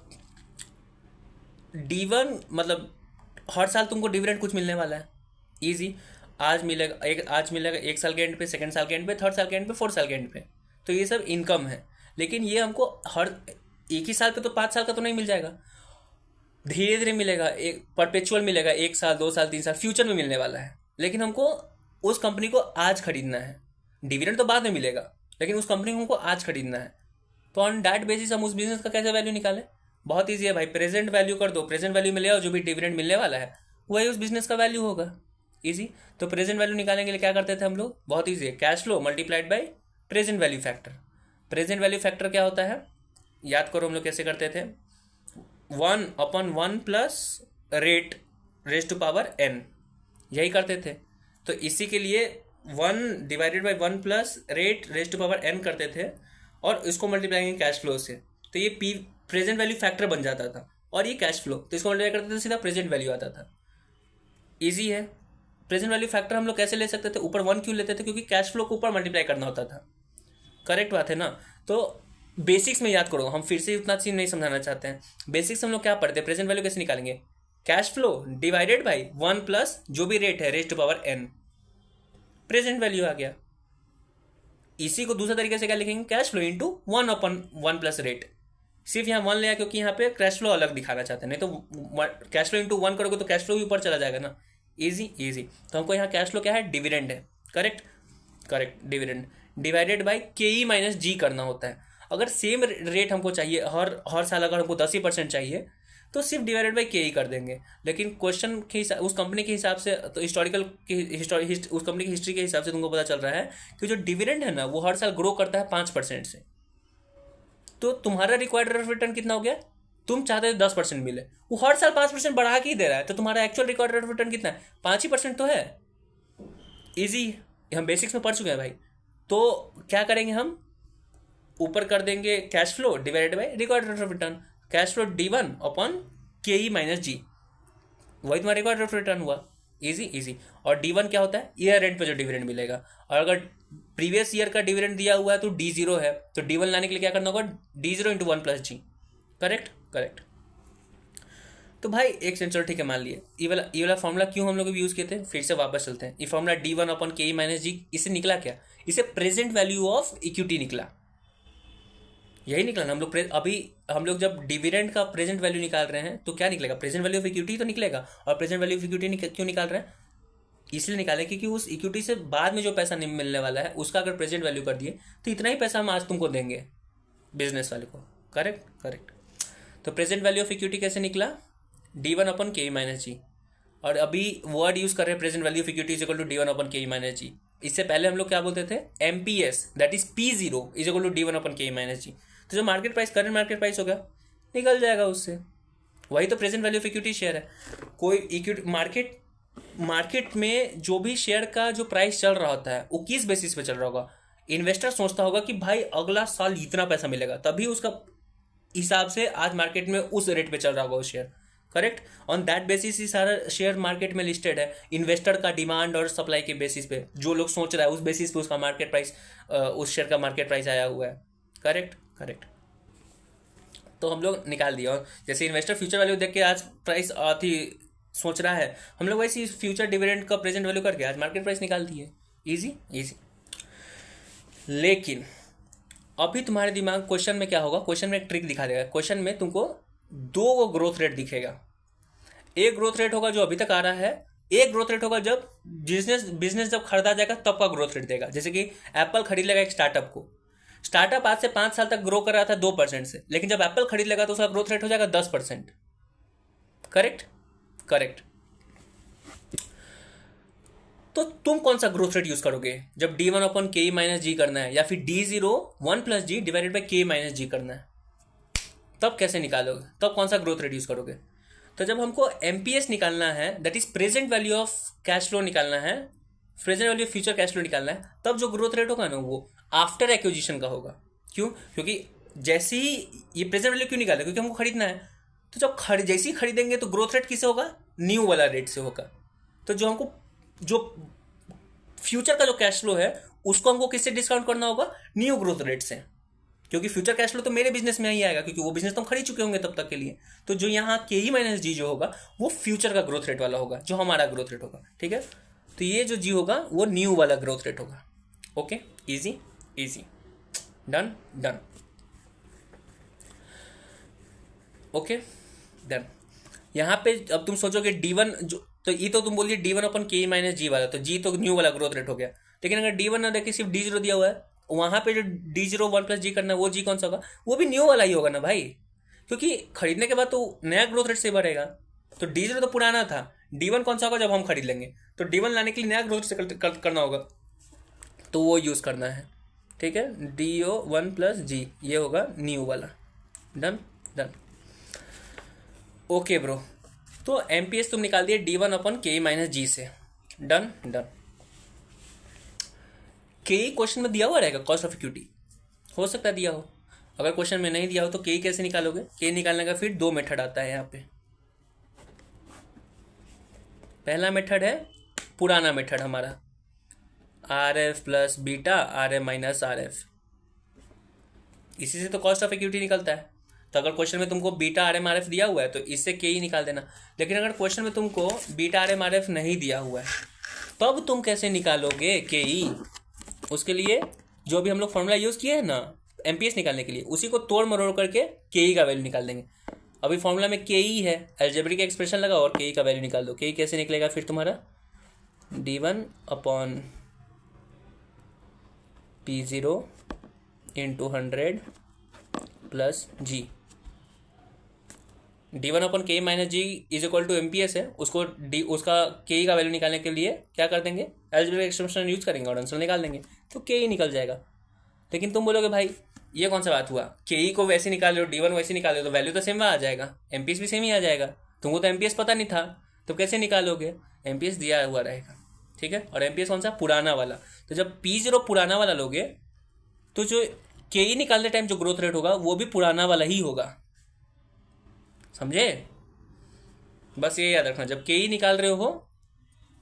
D1 मतलब हर साल तुमको डिविडेंड कुछ मिलने वाला है, इजी। आज मिलेगा 1 साल के एंड पे, सेकंड साल के एंड पे, थर्ड साल के एंड पे, फोर्थ साल के एंड पे। तो ये सब इनकम है। लेकिन ये हमको हर एक ही साल पे तो 5 साल का तो नहीं मिल जाएगा, धीरे धीरे मिलेगा, एक परपेचुअल मिलेगा, 1 साल 2 साल 3 साल फ्यूचर में मिलने वाला है। लेकिन हमको उस कंपनी को आज खरीदना है, डिविडेंड तो बाद में मिलेगा, लेकिन उस कंपनी को हमको आज खरीदना है। तो ऑन दैट बेसिस हम उस बिजनेस का कैसे वैल्यू निकालें? बहुत ईजी है भाई, प्रेजेंट वैल्यू कर दो, प्रेजेंट वैल्यू मिलेगा, जो भी डिविडेंड मिलने वाला है वही उस बिजनेस का वैल्यू होगा। इजी। तो प्रेजेंट वैल्यू निकालने के लिए क्या करते थे हम लोग? बहुत ईजी है, cash flow multiplied by present value factor. Present value factor क्या होता है, याद करो हम लोग कैसे करते थे, 1/1 plus rate raise to power n, यही करते थे। तो इसी के लिए 1/1 plus rate raise to power n करते थे, और इसको मल्टीप्लाई कैश फ्लो से, तो ये पी प्रेजेंट वैल्यू फैक्टर बन जाता था। और ये कैश फ्लो, तो इसको मल्टीप्लाई करते थे, सीधा प्रेजेंट वैल्यू आता था। इजी है। प्रेजेंट वैल्यू फैक्टर हम लोग कैसे ले सकते थे? ऊपर 1 क्यों लेते थे? क्योंकि कैश फ्लो को ऊपर मल्टीप्लाई करना होता था। करेक्ट बात है ना? तो बेसिक्स में याद करो, हम फिर से उतना चीज नहीं समझाना चाहते हैं। बेसिक्स हम लोग क्या पढ़ते हैं? प्रेजेंट वैल्यू कैसे निकालेंगे? Cash flow divided by 1 plus जो भी रेट है raise to power n, present value आ गया। इसी को दूसरा तरीके से क्या लिखेंगे? Cash flow into 1/1 plus rate. सिर्फ यहाँ 1 लिया क्योंकि यहाँ पे कैश फ्लो अलग दिखाना चाहते हैं, नहीं तो कैश फ्लो इंटू 1 करोगे तो कैश फ्लो भी ऊपर चला जाएगा ना। Easy easy. तो हमको यहाँ कैश फ्लो क्या है? डिविडेंड है। Correct correct, dividend divided by K minus G करना होता है। अगर सेम रेट हमको चाहिए, हर साल अगर हमको 10% चाहिए तो सिर्फ डिवाइडेड बाई के ही कर देंगे। लेकिन क्वेश्चन के हिसाब, उस कंपनी के हिसाब से, तो हिस्टोरिकल उस कंपनी की हिस्ट्री के हिसाब से तुमको पता चल रहा है कि जो डिविडेंड है ना वो हर साल ग्रो करता है 5% से। तो तुम्हारा रिक्वायर्ड रेट ऑफ रिटर्न कितना हो गया? तुम चाहते थे 10% मिले, वो हर साल 5% बढ़ा के ही दे रहा है, तो तुम्हारा actual required rate of return कितना है? 5% तो है। इजी, हम बेसिक्स में पढ़ चुके हैं भाई। तो क्या करेंगे हम? ऊपर कर देंगे cash flow divided by required rate of return, cash flow D1 upon K minus जी, वही तुम्हारा रिक्वायर्ड रेट ऑफ रिटर्न हुआ। Easy easy. और D1 क्या होता है? ईयर एंड पे जो डिविडेंड मिलेगा। और अगर प्रीवियस ईयर का डिविडेंड दिया हुआ है तो D0 है, तो D1 लाने के लिए क्या करना होगा? D0 इंटू 1 प्लस जी। Correct correct. तो भाई एक सेंड, चलो ठीक है, मान लिए ये वाला फॉर्मूला क्यों हम लोग यूज किए थे, फिर से वापस चलते हैं। ये formula D1 upon K minus G, इससे निकला क्या? इसे प्रेजेंट वैल्यू ऑफ इक्विटी निकला, यही निकला ना। अभी हम लोग जब डिविडेंड का प्रेजेंट वैल्यू निकाल रहे हैं तो क्या निकलेगा? प्रेजेंट वैल्यू ऑफ इक्विटी तो निकलेगा। और प्रेजेंट वैल्यू ऑफ इक्विटी क्यों निकाल रहे हैं? इसलिए निकाले क्योंकि उस इक्विटी से बाद में जो पैसा नहीं मिलने वाला है उसका अगर प्रेजेंट वैल्यू कर दिए तो इतना ही पैसा हम आज तुमको देंगे, बिजनेस वाले को। Correct correct. तो प्रेजेंट वैल्यू ऑफ इक्विटी कैसे निकला? D1 अपॉन के माइनस जी। और अभी वर्ड यूज कर रहे हैं present value of equity is equal to D1 upon K minus G. इससे पहले हम लोग क्या बोलते थे? MPS that is P0 is equal to D1 upon K minus G. तो जो market price, current market price होगा, निकल जाएगा उससे। वही तो present value of equity share है। कोई इक्विटी मार्केट में जो भी शेयर का जो प्राइस चल रहा होता है वो किस बेसिस पे चल रहा होगा? इन्वेस्टर सोचता होगा कि भाई अगला साल इतना पैसा मिलेगा, तभी उसका हिसाब से आज मार्केट में उस रेट पे चल रहा होगा वो share. Correct. On that basis ही सारा शेयर मार्केट में लिस्टेड है। इन्वेस्टर का डिमांड और सप्लाई के बेसिस पे, जो लोग सोच रहा है उस बेसिस पे उसका मार्केट प्राइस, उस शेयर का मार्केट प्राइस आया हुआ है। Correct correct. तो हम लोग निकाल दिया। और जैसे इन्वेस्टर फ्यूचर वैल्यू देख के आज प्राइस थी सोच रहा है, हम लोग वैसे फ्यूचर डिविडेंड का प्रेजेंट वैल्यू करके आज मार्केट प्राइस निकाल दी है। Easy easy. लेकिन अभी तुम्हारे दिमाग क्वेश्चन में क्या होगा? क्वेश्चन में एक ट्रिक दिखा देगा। क्वेश्चन में तुमको 2 ग्रोथ रेट दिखेगा। एक ग्रोथ रेट होगा जो अभी तक आ रहा है, एक ग्रोथ रेट होगा जब बिजनेस जब खरीदा जाएगा तब का ग्रोथ रेट देगा। जैसे कि एप्पल खरीद लेगा एक स्टार्टअप को, स्टार्टअप आज से 5 साल तक ग्रो कर रहा था 2% से, लेकिन जब एप्पल खरीद लेगा तो उसका ग्रोथ रेट हो जाएगा 10%। Correct correct. तो तुम कौन सा ग्रोथ रेट यूज करोगे जब D1 upon K minus G करना है, या फिर D0 1 plus G divided by K minus G करना है? तब कैसे निकालोगे? तब कौन सा ग्रोथ रेट यूज करोगे? तो जब हमको MPS निकालना है, that is present value of cash flow निकालना है, present value of future cash flow निकालना है, तब जो ग्रोथ रेट होगा ना वो आफ्टर एक्विजिशन का होगा। क्यों? क्योंकि जैसे ही ये प्रेजेंट वैल्यू क्यों निकाले? क्योंकि हमको खरीदना है। तो जब जैसे ही खरीदेंगे तो ग्रोथ रेट किससे होगा? न्यू वाला रेट से होगा। तो जो हमको जो फ्यूचर का जो कैश फ्लो है उसको हमको किससे डिस्काउंट करना होगा? न्यू ग्रोथ रेट से। क्योंकि फ्यूचर कैश फ्लो तो मेरे बिजनेस में ही आएगा, क्योंकि वो बिजनेस तो हम खरीद चुके होंगे तब तक के लिए। तो जो यहाँ के माइनस जी जो होगा वो फ्यूचर का ग्रोथ रेट वाला होगा, जो हमारा ग्रोथ रेट होगा। ठीक है। तो ये जो जी होगा वो न्यू वाला ग्रोथ रेट होगा। Okay, easy easy, done done. Okay done. यहाँ पे अब तुम सोचोगे D1 जो, तो ये तो तुम बोलिए D1 अपन के माइनस जी वाला, तो जी तो न्यू वाला ग्रोथ रेट हो गया। लेकिन अगर D1 ना देखिए, सिर्फ D0 दिया हुआ है, वहाँ पे जो D0 1 प्लस जी करना है, वो जी कौन सा होगा? वो भी न्यू वाला ही होगा ना भाई, क्योंकि खरीदने के बाद तो नया ग्रोथ रेट से बढ़ेगा। तो D0 तो पुराना था, D1 कौन सा होगा जब हम खरीद लेंगे, तो D1 लाने के लिए नया ग्रोथ से करना होगा, तो वो यूज़ करना है। ठीक है, DO1 + G, ये होगा न्यू वाला। Done done. ओके ब्रो, तो एमपीएस तुम निकाल दिए D1/K - G से। Done done. के क्वेश्चन में दिया हुआ रहेगा कॉस्ट ऑफ इक्विटी, हो सकता है दिया हो। अगर क्वेश्चन में नहीं दिया हो तो के कैसे निकालोगे? के निकालने का फिर 2 मेथड आता है यहाँ पे। पहला मेथड है पुराना मेथड हमारा, RF + बीटा RM - RF, इसी से तो कॉस्ट ऑफ इक्विटी निकलता है। तो अगर क्वेश्चन में तुमको बीटा RM RF दिया हुआ है तो इससे के ही निकाल देना। लेकिन अगर क्वेश्चन में तुमको बीटा RM RF नहीं दिया हुआ है, तब तुम कैसे निकालोगे के ई? उसके लिए जो भी हम लोग फॉर्मूला यूज़ किए हैं ना एमपीएस निकालने के लिए, उसी को तोड़ मरोड़ करके के ई का वैल्यू निकाल देंगे। अभी फॉर्मूला में के ई है, अलजेब्रिक एक्सप्रेशन लगा और के ई का वैल्यू निकाल दो। के ई कैसे निकलेगा फिर तुम्हारा? D1/P0 × 100 + G। D1/K - G = MPS है, उसको उसका के ई का वैल्यू निकालने के लिए क्या कर देंगे? अलजेब्रिक एक्सप्रेशन यूज करेंगे और आंसर निकाल देंगे, तो के ई निकल जाएगा। लेकिन तुम बोलोगे भाई ये कौन सा बात हुआ, के ई को वैसे निकाल लो, D1 वैसे निकाल लो, तो वैल्यू तो सेम आ जाएगा, एमपीएस भी सेम ही आ जाएगा। तुमको तो एमपीएस पता नहीं था, तो कैसे निकालोगे? एमपीएस दिया हुआ रहेगा, ठीक है। और एमपीएस कौन सा? पुराना वाला। तो जब P0 पुराना वाला लोगे तो जो के ई निकालने टाइम जो ग्रोथ रेट होगा वो भी पुराना वाला ही होगा, समझे? बस ये याद रखना, जब के ई निकाल रहे हो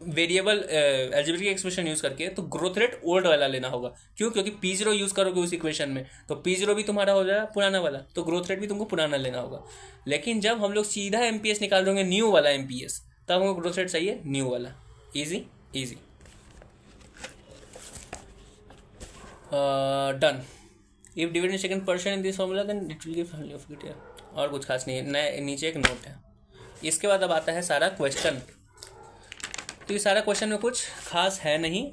वेरिएबल अलजेब्रिक एक्सप्रेशन यूज करके, तो ग्रोथ रेट ओल्ड वाला लेना होगा। क्यों? क्योंकि P0 यूज करोगे उस इक्वेशन में, तो P0 भी तुम्हारा हो जाएगा पुराना वाला, तो ग्रोथ रेट भी तुमको पुराना लेना होगा। लेकिन जब हम लोग सीधा एमपीएस निकाल देंगे न्यू वाला एमपीएस, तब हमको ग्रोथ रेट चाहिए न्यू वाला। Easy easy, done. If dividend second person in this formula then it will give value of equity. और कुछ खास नहीं है, नीचे एक नोट है। इसके बाद अब आता है सारा क्वेश्चन। तो ये सारा क्वेश्चन में कुछ खास है नहीं,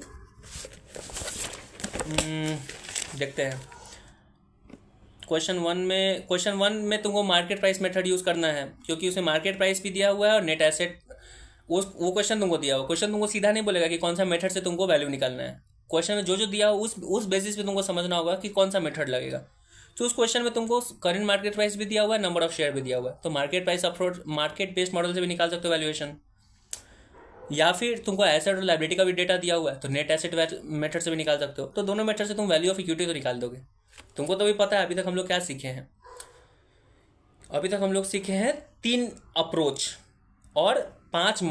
देखते हैं। क्वेश्चन वन में तुमको मार्केट प्राइस मेथड यूज करना है, क्योंकि उसे मार्केट प्राइस भी दिया हुआ है और नेट एसेट, वो क्वेश्चन तुमको दिया हुआ। क्वेश्चन तुमको सीधा नहीं बोलेगा कि कौन सा मेथड से तुमको वैल्यू निकालना है। क्वेश्चन में जो दिया हो उस बेसिस पे तुमको समझना होगा कि कौन सा मेथड लगेगा। तो उस क्वेश्चन में तुमको करंट मार्केट प्राइस भी दिया हुआ है, नंबर ऑफ शेयर भी दिया हुआ है, तो market price approach market based model से भी निकाल सकते हो वैल्यूएशन, या फिर तुमको एसेट और लायबिलिटी का भी डेटा दिया हुआ है तो नेट एसेट मेथड से भी निकाल सकते हो। तो दोनों मेथड से तुम वैल्यू ऑफ इक्विटी तो निकाल दोगे। तुमको तो भी पता है अभी तक हम लोग क्या सीखे हैं। अभी तक हम लोग सीखे हैं 3 अप्रोच और 5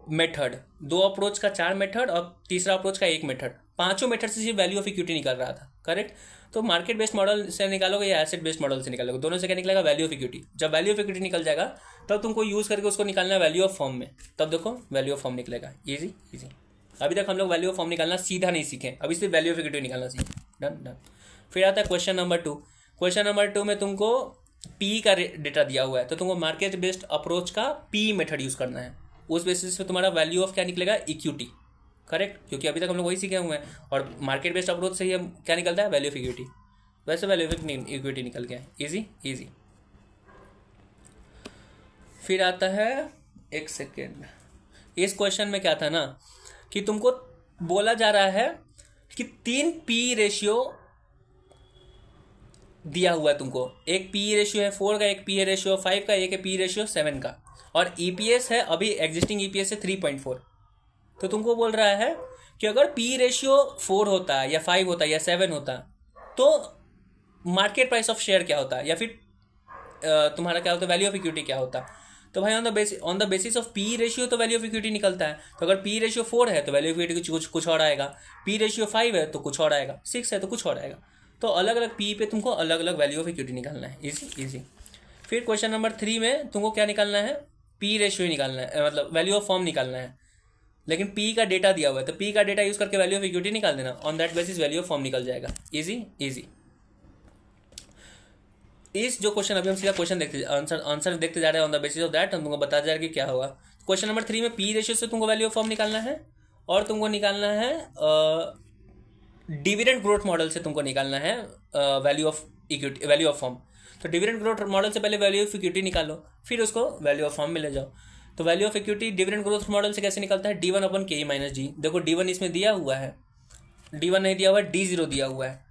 मेथड, 2 अप्रोच का 4 मेथड और तीसरा अप्रोच का 1 मेथड। पांचों मेथड से सिर्फ वैल्यू ऑफ इक्विटी निकल रहा था, करेक्ट। तो मार्केट बेस्ड मॉडल से निकालोगे या एसेट बेस्ड मॉडल से निकालोगे, दोनों से क्या निकलेगा? Value of equity. जब वैल्यू ऑफ इक्विटी निकल जाएगा तब तुमको यूज करके उसको निकालना है वैल्यू ऑफ फॉर्म में, तब देखो वैल्यू ऑफ फॉर्म निकलेगा। Easy easy. अभी तक हम लोग वैल्यू ऑफ फॉर्म निकालना सीधा नहीं सीखे, अभी सिर्फ वैल्यू ऑफ इक्विटी निकालना सीखे। Done done. फिर आता है क्वेश्चन नंबर 2। क्वेश्चन नंबर 2 में तुमको पी का डेटा दिया हुआ है, तो तुमको मार्केट बेस्ड अप्रोच का पी मेथड यूज करना है। उस बेसिस पे तुम्हारा वैल्यू ऑफ क्या निकलेगा? Equity, correct. क्योंकि अभी तक हम लोग वही सीखे हुए हैं और मार्केट बेस्ड अप्रोच से ही हम क्या निकलता है? Value of equity. वैसे वैल्यू ऑफ इक्विटी निकल गया। Easy easy. फिर आता है, एक सेकेंड, इस क्वेश्चन में क्या था ना कि तुमको बोला जा रहा है कि 3 पी रेशियो दिया हुआ है तुमको। एक पी रेशियो है 4 का, एक पी रेशियो 5 का, एक है पी रेशियो 7 का, और ईपीएस है अभी एग्जिस्टिंग ईपीएस है 3.4। तो तुमको बोल रहा है कि अगर पी रेशियो 4 होता या 5 होता या 7 होता तो मार्केट प्राइस ऑफ शेयर क्या होता, या फिर तुम्हारा क्या होता, वैल्यू ऑफ इक्विटी क्या होता। तो भाई on the basis of P ratio तो वैल्यू ऑफ इक्विटी निकलता है। तो अगर पी रेशियो 4 है तो वैल्यू ऑफ इक्विटी कुछ और आएगा, पी रेशियो 5 है तो कुछ और आएगा, 6 है तो कुछ और आएगा। तो अलग अलग पी पे तुमको अलग अलग वैल्यू ऑफ इक्विटी निकालना है। Easy easy. फिर क्वेश्चन नंबर 3 में तुमको क्या निकालना है? पी रेशियो निकालना है, मतलब वैल्यू ऑफ फॉर्म निकालना है। लेकिन पी का डेटा दिया हुआ है, तो पी का डेटा यूज करके वैल्यू ऑफ इक्विटी निकाल देना, on that basis value of form निकल जाएगा। Easy easy. इस जो क्वेश्चन अभी हम सीधा क्वेश्चन देखते आंसर देखते जा रहे हैं, on the basis of that हम तुमको बता जा रहा है कि क्या होगा। क्वेश्चन नंबर 3 में पी रेशियो से तुमको वैल्यू ऑफ फॉर्म निकालना है, और तुमको निकालना है डिविडेंड ग्रोथ मॉडल से तुमको निकालना है value of equity, value of form. तो डिविडेंड ग्रोथ मॉडल से पहले वैल्यू ऑफ इक्विटी निकालो, फिर उसको वैल्यू ऑफ फॉर्म में ले जाओ। तो value of equity dividend growth model से कैसे निकलता है, D1 अपन के माइनस जी। देखो D1 इसमें दिया हुआ है, D1 नहीं दिया हुआ है, D0 दिया हुआ है,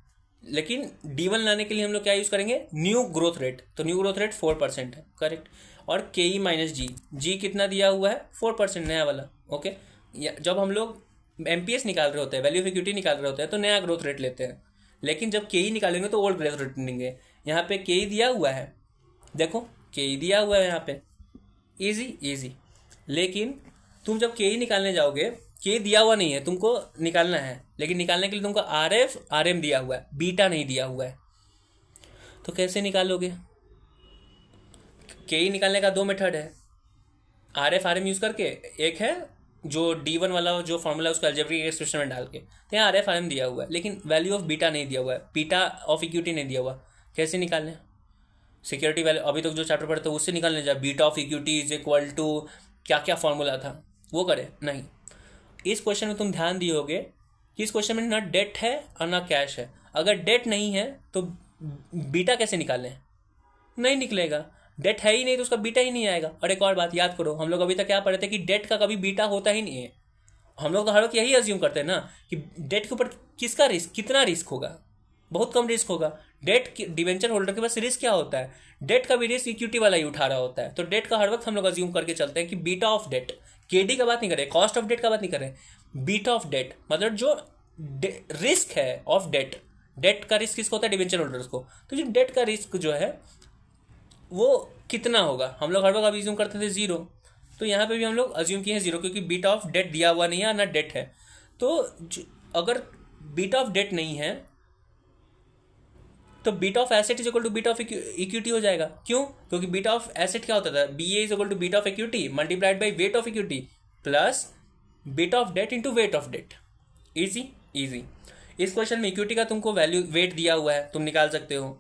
लेकिन D1 लाने के लिए हम लोग क्या यूज़ करेंगे, न्यू ग्रोथ रेट। तो न्यू ग्रोथ रेट 4% है, करेक्ट। और के माइनस जी कितना दिया हुआ है, 4% नया वाला, ओके। जब हम लोग MPS निकाल रहे होते हैं, वैल्यू ऑफ इक्विटी निकाल रहे होते हैं, तो नया ग्रोथ रेट लेते हैं, लेकिन जब के निकालेंगे तो ओल्ड ग्रोथ रेट लेंगे। यहाँ पे के दिया हुआ है, देखो के दिया हुआ है यहाँ पे, इजी इजी। लेकिन तुम जब के निकालने जाओगे, के दिया हुआ नहीं है, तुमको निकालना है, लेकिन निकालने के लिए तुमको RF RM दिया हुआ है, बीटा नहीं दिया हुआ है। तो कैसे निकालोगे, के निकालने का 2 मेथड है, RF RM यूज करके, एक है जो D1 वाला जो फॉर्मूला उसको अलजेब्रिक एक्सप्रेशन में डाल के। तो यहाँ RF RM दिया हुआ है, लेकिन वैल्यू ऑफ बीटा नहीं दिया हुआ है, बीटा ऑफ इक्विटी नहीं दिया हुआ। कैसे निकालने, सिक्योरिटी वैल्यू अभी तक जो चैप्टर पढ़ते उससे निकालने जा, beta of equity is equal to क्या क्या फॉर्मूला था वो करे, नहीं। इस क्वेश्चन में तुम ध्यान दिए होगे कि इस क्वेश्चन में ना डेट है और ना कैश है। अगर डेट नहीं है तो बीटा कैसे निकालें, नहीं निकलेगा। डेट है ही नहीं तो उसका बीटा ही नहीं आएगा। और एक और बात याद करो, हम लोग अभी तक क्या पढ़े थे कि डेट का कभी बीटा होता ही नहीं है। हम लोग तो हर वक्त यही अज्यूम करते हैं ना कि डेट के ऊपर किसका रिस्क, कितना रिस्क होगा, बहुत कम रिस्क होगा। डेट डिवेंचर होल्डर के पास रिस्क क्या होता है, डेट का भी रिस्क इक्विटी वाला ही उठा रहा होता है। तो डेट का हर वक्त हम लोग अज्यूम करके चलते हैं कि बीटा ऑफ डेट, केडी का बात नहीं करें, कॉस्ट ऑफ डेट का बात नहीं करें, बीटा ऑफ डेट मतलब जो रिस्क है ऑफ डेट। डेट का रिस्क किसको होता है, डिवेंचर होल्डर्स को। तो जो डेट का रिस्क जो है वो कितना होगा, हम लोग हर वक्त अज्यूम करते थे 0। तो यहाँ पे भी हम लोग अज्यूम किए हैं 0, क्योंकि बीटा ऑफ डेट दिया हुआ नहीं है ना डेट है। तो अगर बीटा ऑफ डेट नहीं है तो beta of asset is equal to beta of equity हो जाएगा। क्यों, क्योंकि बीटा ऑफ एसेट क्या होता था, BA is equal to beta of equity multiplied by weight of equity plus beta of debt into weight of debt. Easy easy. इस question में equity का तुमको वैल्यू वेट दिया हुआ है, तुम निकाल सकते हो।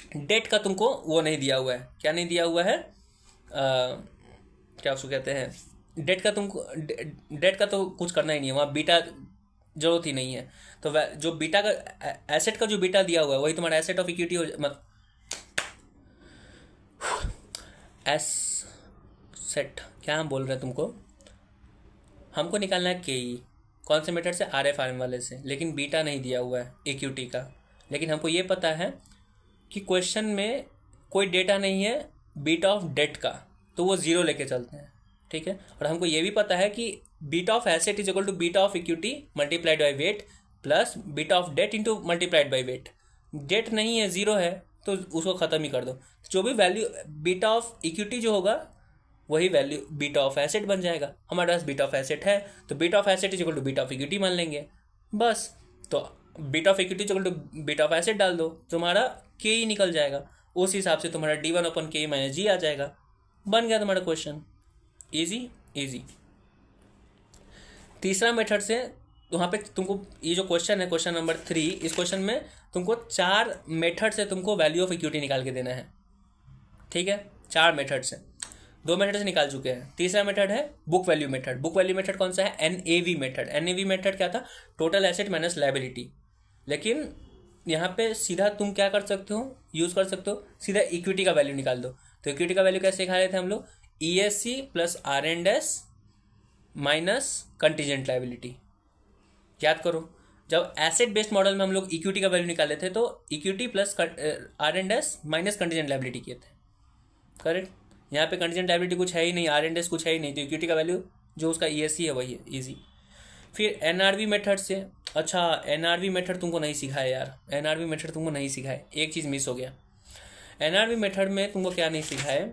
डेट का तुमको वो नहीं दिया हुआ है, क्या नहीं दिया हुआ है, क्या उसको कहते हैं, डेट का तुमको डेट का तो कुछ करना ही नहीं है, वहाँ बीटा जरूरत ही नहीं है। तो जो बीटा का एसेट का जो बीटा दिया हुआ है वही तुम्हारा एसेट ऑफ इक्विटी हो एसेट क्या हम बोल रहे हैं तुमको, हमको निकालना है के कौन से मेथड से, RF RM वाले से, लेकिन बीटा नहीं दिया हुआ है इक्विटी का। लेकिन हमको ये पता है कि क्वेश्चन में कोई डेटा नहीं है बीटा ऑफ डेट का, तो वो 0 लेके चलते हैं, ठीक है। और हमको ये भी पता है कि beta of asset is equal to beta of equity multiplied by weight plus beta of debt into multiplied by weight. Debt नहीं है, 0 है, तो उसको ख़त्म ही कर दो। जो भी वैल्यू बीटा ऑफ इक्विटी जो होगा वही वैल्यू बीटा ऑफ एसेट बन जाएगा। हमारे पास बीटा ऑफ एसेट है तो beta of asset is equal to beta of equity मान लेंगे बस। तो beta of equity is equal to beta of asset डाल दो, तुम्हारा के ही निकल जाएगा। उस हिसाब से तुम्हारा D1 अपन के माइनस जी आ जाएगा, बन गया तुम्हारा क्वेश्चन। Easy easy. तीसरा मेथड से वहाँ पे तुमको ये जो क्वेश्चन है क्वेश्चन नंबर 3, इस क्वेश्चन में तुमको 4 मेथड से तुमको वैल्यू ऑफ इक्विटी निकाल के देना है, ठीक है। 4 मेथड से, 2 मेथड से निकाल चुके हैं। तीसरा मेथड है book value method. Book value method कौन सा है, NAV मेथड। NAV मेथड क्या था, टोटल एसेट माइनस लायबिलिटी। लेकिन यहाँ पे सीधा तुम क्या कर सकते हो, यूज़ कर सकते हो, सीधा इक्विटी का वैल्यू निकाल दो। तो इक्विटी का वैल्यू कैसे निकाले थे हम लोग, ESC plus R&S minus contingent liability. याद करो, जब एसेट बेस्ड मॉडल में हम लोग इक्विटी का वैल्यू निकाले थे तो equity plus R&S minus contingent liability किए थे, करेक्ट। यहाँ पे कंटीजेंट लायबिलिटी कुछ है ही नहीं, R&S कुछ है ही नहीं, तो इक्विटी का वैल्यू जो उसका ESC है वही है, ईजी। फिर NRV मेथड से, अच्छा NRV मेथड तुमको नहीं सिखाया यार, NRV मेथड तुमको नहीं सिखाए, एक चीज़ मिस हो गया। NRV मेथड में तुमको क्या नहीं सिखाए,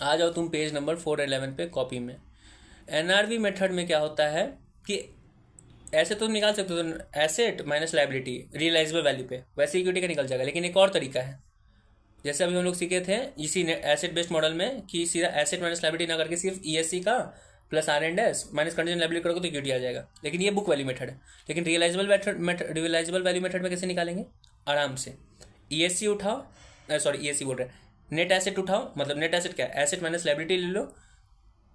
आ जाओ तुम पेज नंबर 411 पे कॉपी में। NRV मेथड में क्या होता है कि ऐसे तुम निकाल सकते हो asset minus liability realisable value पे, वैसे इक्विटी का निकल जाएगा। लेकिन एक और तरीका है, जैसे अभी हम लोग सीखे थे इसी एसेट बेस्ड मॉडल में कि सीधा एसेट माइनस लायबिलिटी ना करके सिर्फ ESC का plus R&S minus contingent liability करोगे तो इक्विटी आ जाएगा। लेकिन ये बुक वैल्यू मेथड है। लेकिन रियलाइजेबल वैल्यू मेथड में कैसे निकालेंगे? आराम से ESC उठाओ, सॉरी ESC बोल रहे हैं, नेट एसेट उठाओ, मतलब नेट एसेट क्या है, एसेट माइनस लायबिलिटी ले लो,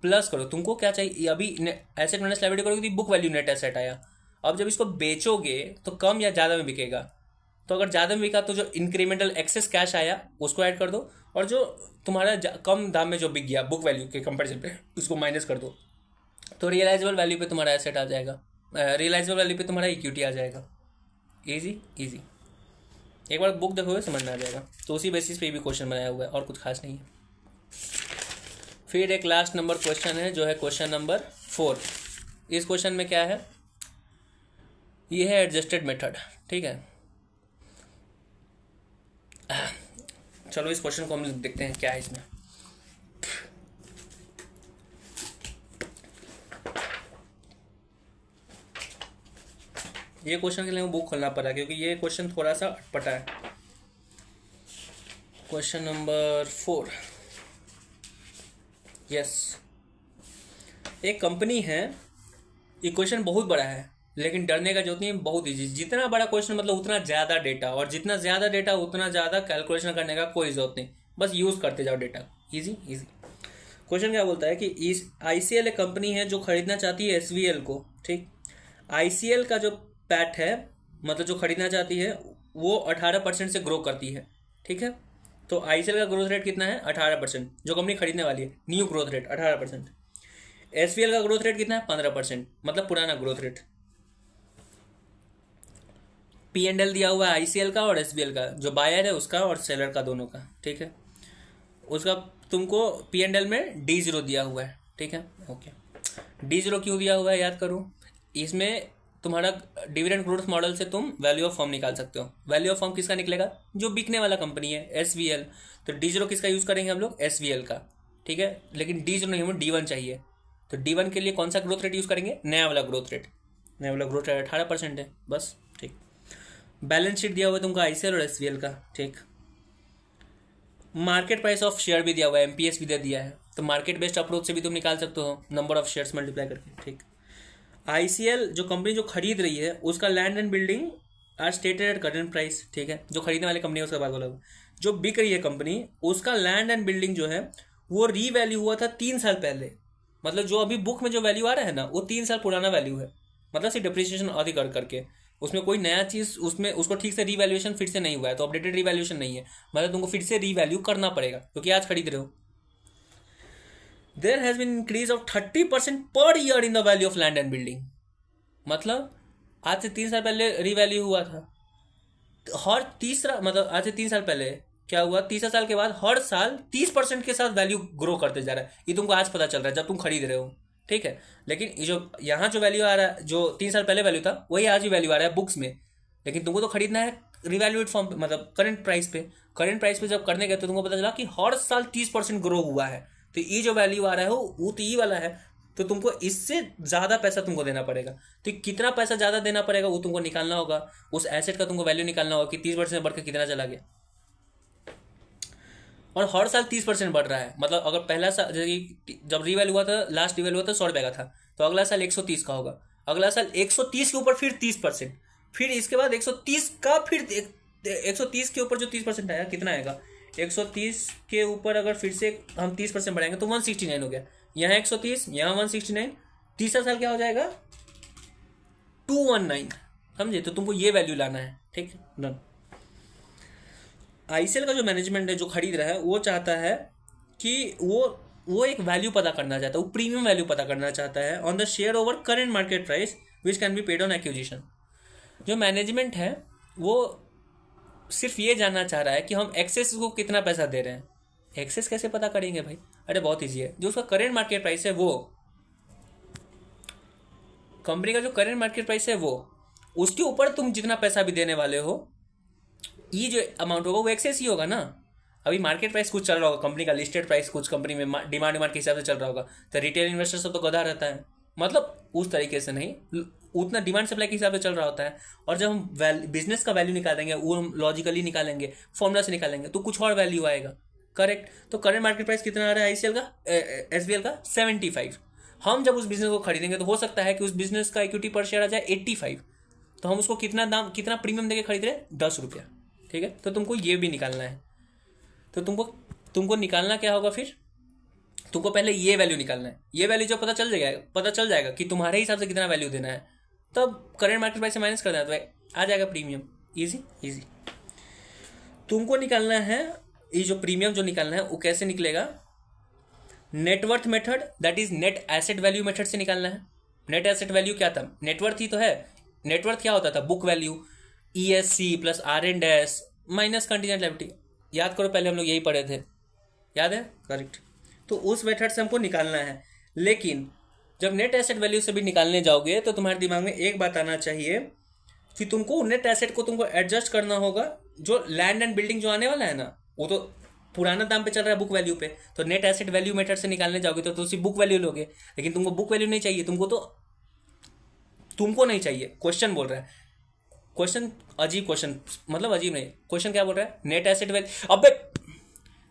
प्लस करो, तुमको क्या चाहिए, अभी एसेट माइनस लायबिलिटी करोगे तो बुक वैल्यू नेट एसेट आया। अब जब इसको बेचोगे तो कम या ज़्यादा में बिकेगा, तो अगर ज़्यादा में बिका तो जो इंक्रीमेंटल एक्सेस कैश आया उसको ऐड कर दो, और जो तुम्हारा कम दाम में जो बिक गया बुक वैल्यू के कंपेरिजन पे उसको माइनस कर दो, तो रियलाइजेबल वैल्यू पे तुम्हारा एसेट आ जाएगा, रियलाइजेबल वैल्यू पे तुम्हारा इक्विटी आ जाएगा। इजी इजी, एक बार बुक देखोगे समझ में आ जाएगा। तो उसी बेसिस पे भी क्वेश्चन बनाया हुआ है और कुछ खास नहीं है। फिर एक लास्ट नंबर क्वेश्चन है जो है क्वेश्चन नंबर 4। इस क्वेश्चन में क्या है, ये है एडजस्टेड मेथड, ठीक है। चलो इस क्वेश्चन को हम देखते हैं क्या है इसमें। ये क्वेश्चन के लिए बुक खोलना पड़ा क्योंकि ये क्वेश्चन थोड़ा सा अटपटा है। Question number 4, yes. एक कंपनी है, ये क्वेश्चन बहुत बड़ा है लेकिन डरने का जरूरत नहीं है, बहुत ईजी। जितना बड़ा क्वेश्चन मतलब उतना ज़्यादा डेटा, और जितना ज़्यादा डेटा उतना ज़्यादा कैलकुलेशन करने का कोई जरूरत नहीं, बस यूज़ करते जाओ डेटा। Easy easy. क्वेश्चन क्या बोलता है कि इस ICL एक कंपनी है जो खरीदना चाहती है SVL को, ठीक। ICL का जो पैट है, मतलब जो खरीदना चाहती है, वो 18% से ग्रो करती है, ठीक है। तो ICL का ग्रोथ रेट कितना है? 18%, जो कंपनी खरीदने वाली है, न्यू ग्रोथ रेट 18%। SVL का ग्रोथ रेट कितना है? 15%, मतलब पुराना ग्रोथ रेट। P&L दिया हुआ है ICL का और SVL का, जो बायर है उसका और सेलर का, दोनों का, ठीक है। उसका तुमको P&L में D0 दिया हुआ है, ठीक है, ओके। D0 क्यों दिया हुआ है याद करो। इसमें तुम्हारा डिविडेंड ग्रोथ मॉडल से तुम वैल्यू ऑफ फर्म निकाल सकते हो। वैल्यू ऑफ फर्म किसका निकलेगा? जो बिकने वाला कंपनी है, SVL। तो D0 किसका यूज़ करेंगे हम लोग? SVL का, ठीक है। लेकिन D0 नहीं, हमें D1 चाहिए। तो D1 के लिए कौन सा ग्रोथ रेट यूज़ करेंगे? नया वाला ग्रोथ रेट। नया वाला ग्रोथ रेट 18% है, बस, ठीक। बैलेंस शीट दिया हुआ है तुमको ICL और SVL का, ठीक। मार्केट प्राइस ऑफ शेयर भी दिया हुआ है, MPS भी दे दिया है। तो मार्केट बेस्ड अप्रोच से भी तुम निकाल सकते हो, नंबर ऑफ शेयर्स मल्टीप्लाई करके, ठीक। ICL जो कंपनी जो खरीद रही है उसका land and building are stated at current price, ठीक है। जो खरीदने वाली कंपनी है उसका बात बोला। जो बिक रही है कंपनी, उसका लैंड एंड बिल्डिंग जो है वो रीवैल्यू हुआ था 3 साल पहले। मतलब जो अभी बुक में जो वैल्यू आ रहा है ना, वो 3 साल पुराना वैल्यू है। मतलब सिर्फ डिप्रिसिएशन अधिक कर करके, उसमें कोई नया चीज़ उसमें उसको ठीक से रीवैल्यूएशन फिर से नहीं हुआ है, तो अपडेटेड रीवैल्यूएशन नहीं है। मतलब तुमको फिर से रीवैल्यू करना पड़ेगा क्योंकि आज खरीद रहे हो। There has been increase of 30% per year in the value of land and building. मतलब आज से 3 साल पहले रीवैल्यू हुआ था, हर तीसरा, मतलब आज से 3 साल पहले क्या हुआ, तीसरा साल के बाद हर साल 30% के साथ वैल्यू ग्रो करते जा रहा है। ये तुमको आज पता चल रहा है जब तुम खरीद रहे हो, ठीक है। लेकिन ये जो यहाँ जो वैल्यू आ रहा है, जो 3 साल पहले वैल्यू था, वही आज भी वैल्यू आ रहा है बुक्स में। लेकिन तुमको तो खरीदना है रिवैल्यूएट फॉर्म पे, मतलब करंट प्राइस पे। करंट प्राइस पे जब करने गए तो तुमको पता चला कि हर साल 30% ग्रो हुआ है। तो ये जो वैल्यू आ रहा है वो तो ये वाला है। तो तुमको इससे ज़्यादा पैसा तुमको देना पड़ेगा। तो कितना पैसा ज़्यादा देना पड़ेगा वो तुमको निकालना होगा। उस एसेट का तुमको वैल्यू निकालना होगा कि 30% बढ़ के कितना चला गया, और हर साल 30% बढ़ रहा है। मतलब अगर पहला साल जब रीवैल्यू हुआ था, लास्ट रीवैल्यू हुआ था 100 रुपये का था, तो अगला साल 130 का होगा। अगला साल 130 के ऊपर फिर 30%, फिर इसके बाद 130 का, फिर 130 के ऊपर जो 30% आया कितना आएगा, 130 के ऊपर अगर फिर से हम 30% बढ़ाएंगे तो 169 हो गया। यहाँ 130, यहाँ 169, तीसरा साल क्या हो जाएगा, 219। समझे? तो तुमको ये वैल्यू लाना है, ठीक है, डन। ICL का जो मैनेजमेंट है, जो खरीद रहा है, वो चाहता है कि वो एक वैल्यू पता करना चाहता है, वो प्रीमियम वैल्यू पता करना चाहता है on the share over current market price which can be paid on acquisition. जो मैनेजमेंट है वो सिर्फ ये जानना चाह रहा है कि हम एक्सेस को कितना पैसा दे रहे हैं। एक्सेस कैसे पता करेंगे भाई? अरे बहुत ईजी है। जो उसका करेंट मार्केट प्राइस है, वो कंपनी का जो करेंट मार्केट प्राइस है, वो उसके ऊपर तुम जितना पैसा भी देने वाले हो, ये जो अमाउंट होगा वो एक्सेस ही होगा ना। अभी मार्केट प्राइस कुछ चल रहा होगा, कंपनी का लिस्टेड प्राइस कुछ कंपनी में डिमांड के हिसाब से चल रहा होगा, तो रिटेल इन्वेस्टर सब तो गधा रहता है। मतलब उस तरीके से नहीं, उतना डिमांड सप्लाई के हिसाब से चल रहा होता है। और जब हम बिजनेस का वैल्यू निकालेंगे, वो हम लॉजिकली निकालेंगे, फॉर्मूला से निकालेंगे, तो कुछ और वैल्यू आएगा, करेक्ट। तो करेंट मार्केट प्राइस कितना आ रहा है ICL का, SVL का 75। हम जब उस बिजनेस को खरीदेंगे तो हो सकता है कि उस बिजनेस का इक्विटी पर शेयर आ जाए 85, तो हम उसको कितना प्रीमियम देके खरीद रहे हैं, 10 रुपया। ठीक है, तो तुमको ये भी निकालना है। तो तुमको निकालना क्या होगा फिर, तुमको पहले ये वैल्यू निकालना है। ये वैल्यू जब पता चल जाएगा कि तुम्हारे हिसाब से कितना वैल्यू देना है, तब करेंट मार्केट प्राइस से माइनस कर देना, तो आ जाएगा प्रीमियम। Easy easy. तुमको निकालना है ये जो प्रीमियम जो निकालना है वो कैसे निकलेगा, net worth method, that is net asset value method से निकालना है। नेट एसेट वैल्यू क्या था, नेटवर्थ ही तो है। नेटवर्थ क्या होता था, book value ESC plus R&S minus contingent liability. याद करो, पहले हम लोग यही पढ़े थे, याद है, करेक्ट। तो उस मेथड से हमको निकालना है। लेकिन जब नेट एसेट वैल्यू से भी निकालने जाओगे तो तुम्हारे दिमाग में एक बात आना चाहिए कि तुमको नेट एसेट को तुमको एडजस्ट करना होगा। जो लैंड एंड बिल्डिंग जो आने वाला है ना, वो तो पुराना दाम पे चल रहा है बुक वैल्यू पे, तो नेट एसेट वैल्यू मेथड से निकालने जाओगे तो सिर्फ बुक वैल्यू लोगे। लेकिन तुमको बुक वैल्यू नहीं चाहिए, तुमको नहीं चाहिए। क्वेश्चन बोल रहा है, क्वेश्चन अजीब, क्वेश्चन मतलब अजीब नहीं, क्वेश्चन क्या बोल रहा है, नेट एसेट वैल्यू, अबे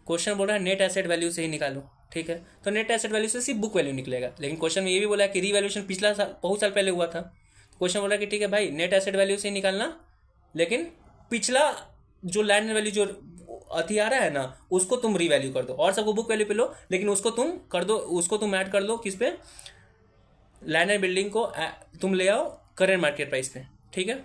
क्वेश्चन बोल रहा है नेट एसेट वैल्यू से ही निकालो। ठीक है, तो नेट एसेट वैल्यू से सिर्फ बुक वैल्यू निकलेगा। लेकिन क्वेश्चन में ये भी बोला है कि रीवैल्यूएशन पिछला साल, बहुत साल पहले हुआ था। क्वेश्चन बोल रहा है कि ठीक है भाई, नेट एसेट वैल्यू से ही निकालना, लेकिन पिछला जो लैंड वैल्यू जो अति आ रहा है ना, उसको तुम रीवैल्यू कर दो, और सबको बुक वैल्यू पे लो, लेकिन उसको तुम कर दो, उसको तुम ऐड कर लो किस पे, लैंड एंड बिल्डिंग को तुम ले आओ करेंट मार्केट प्राइस पे। ठीक है।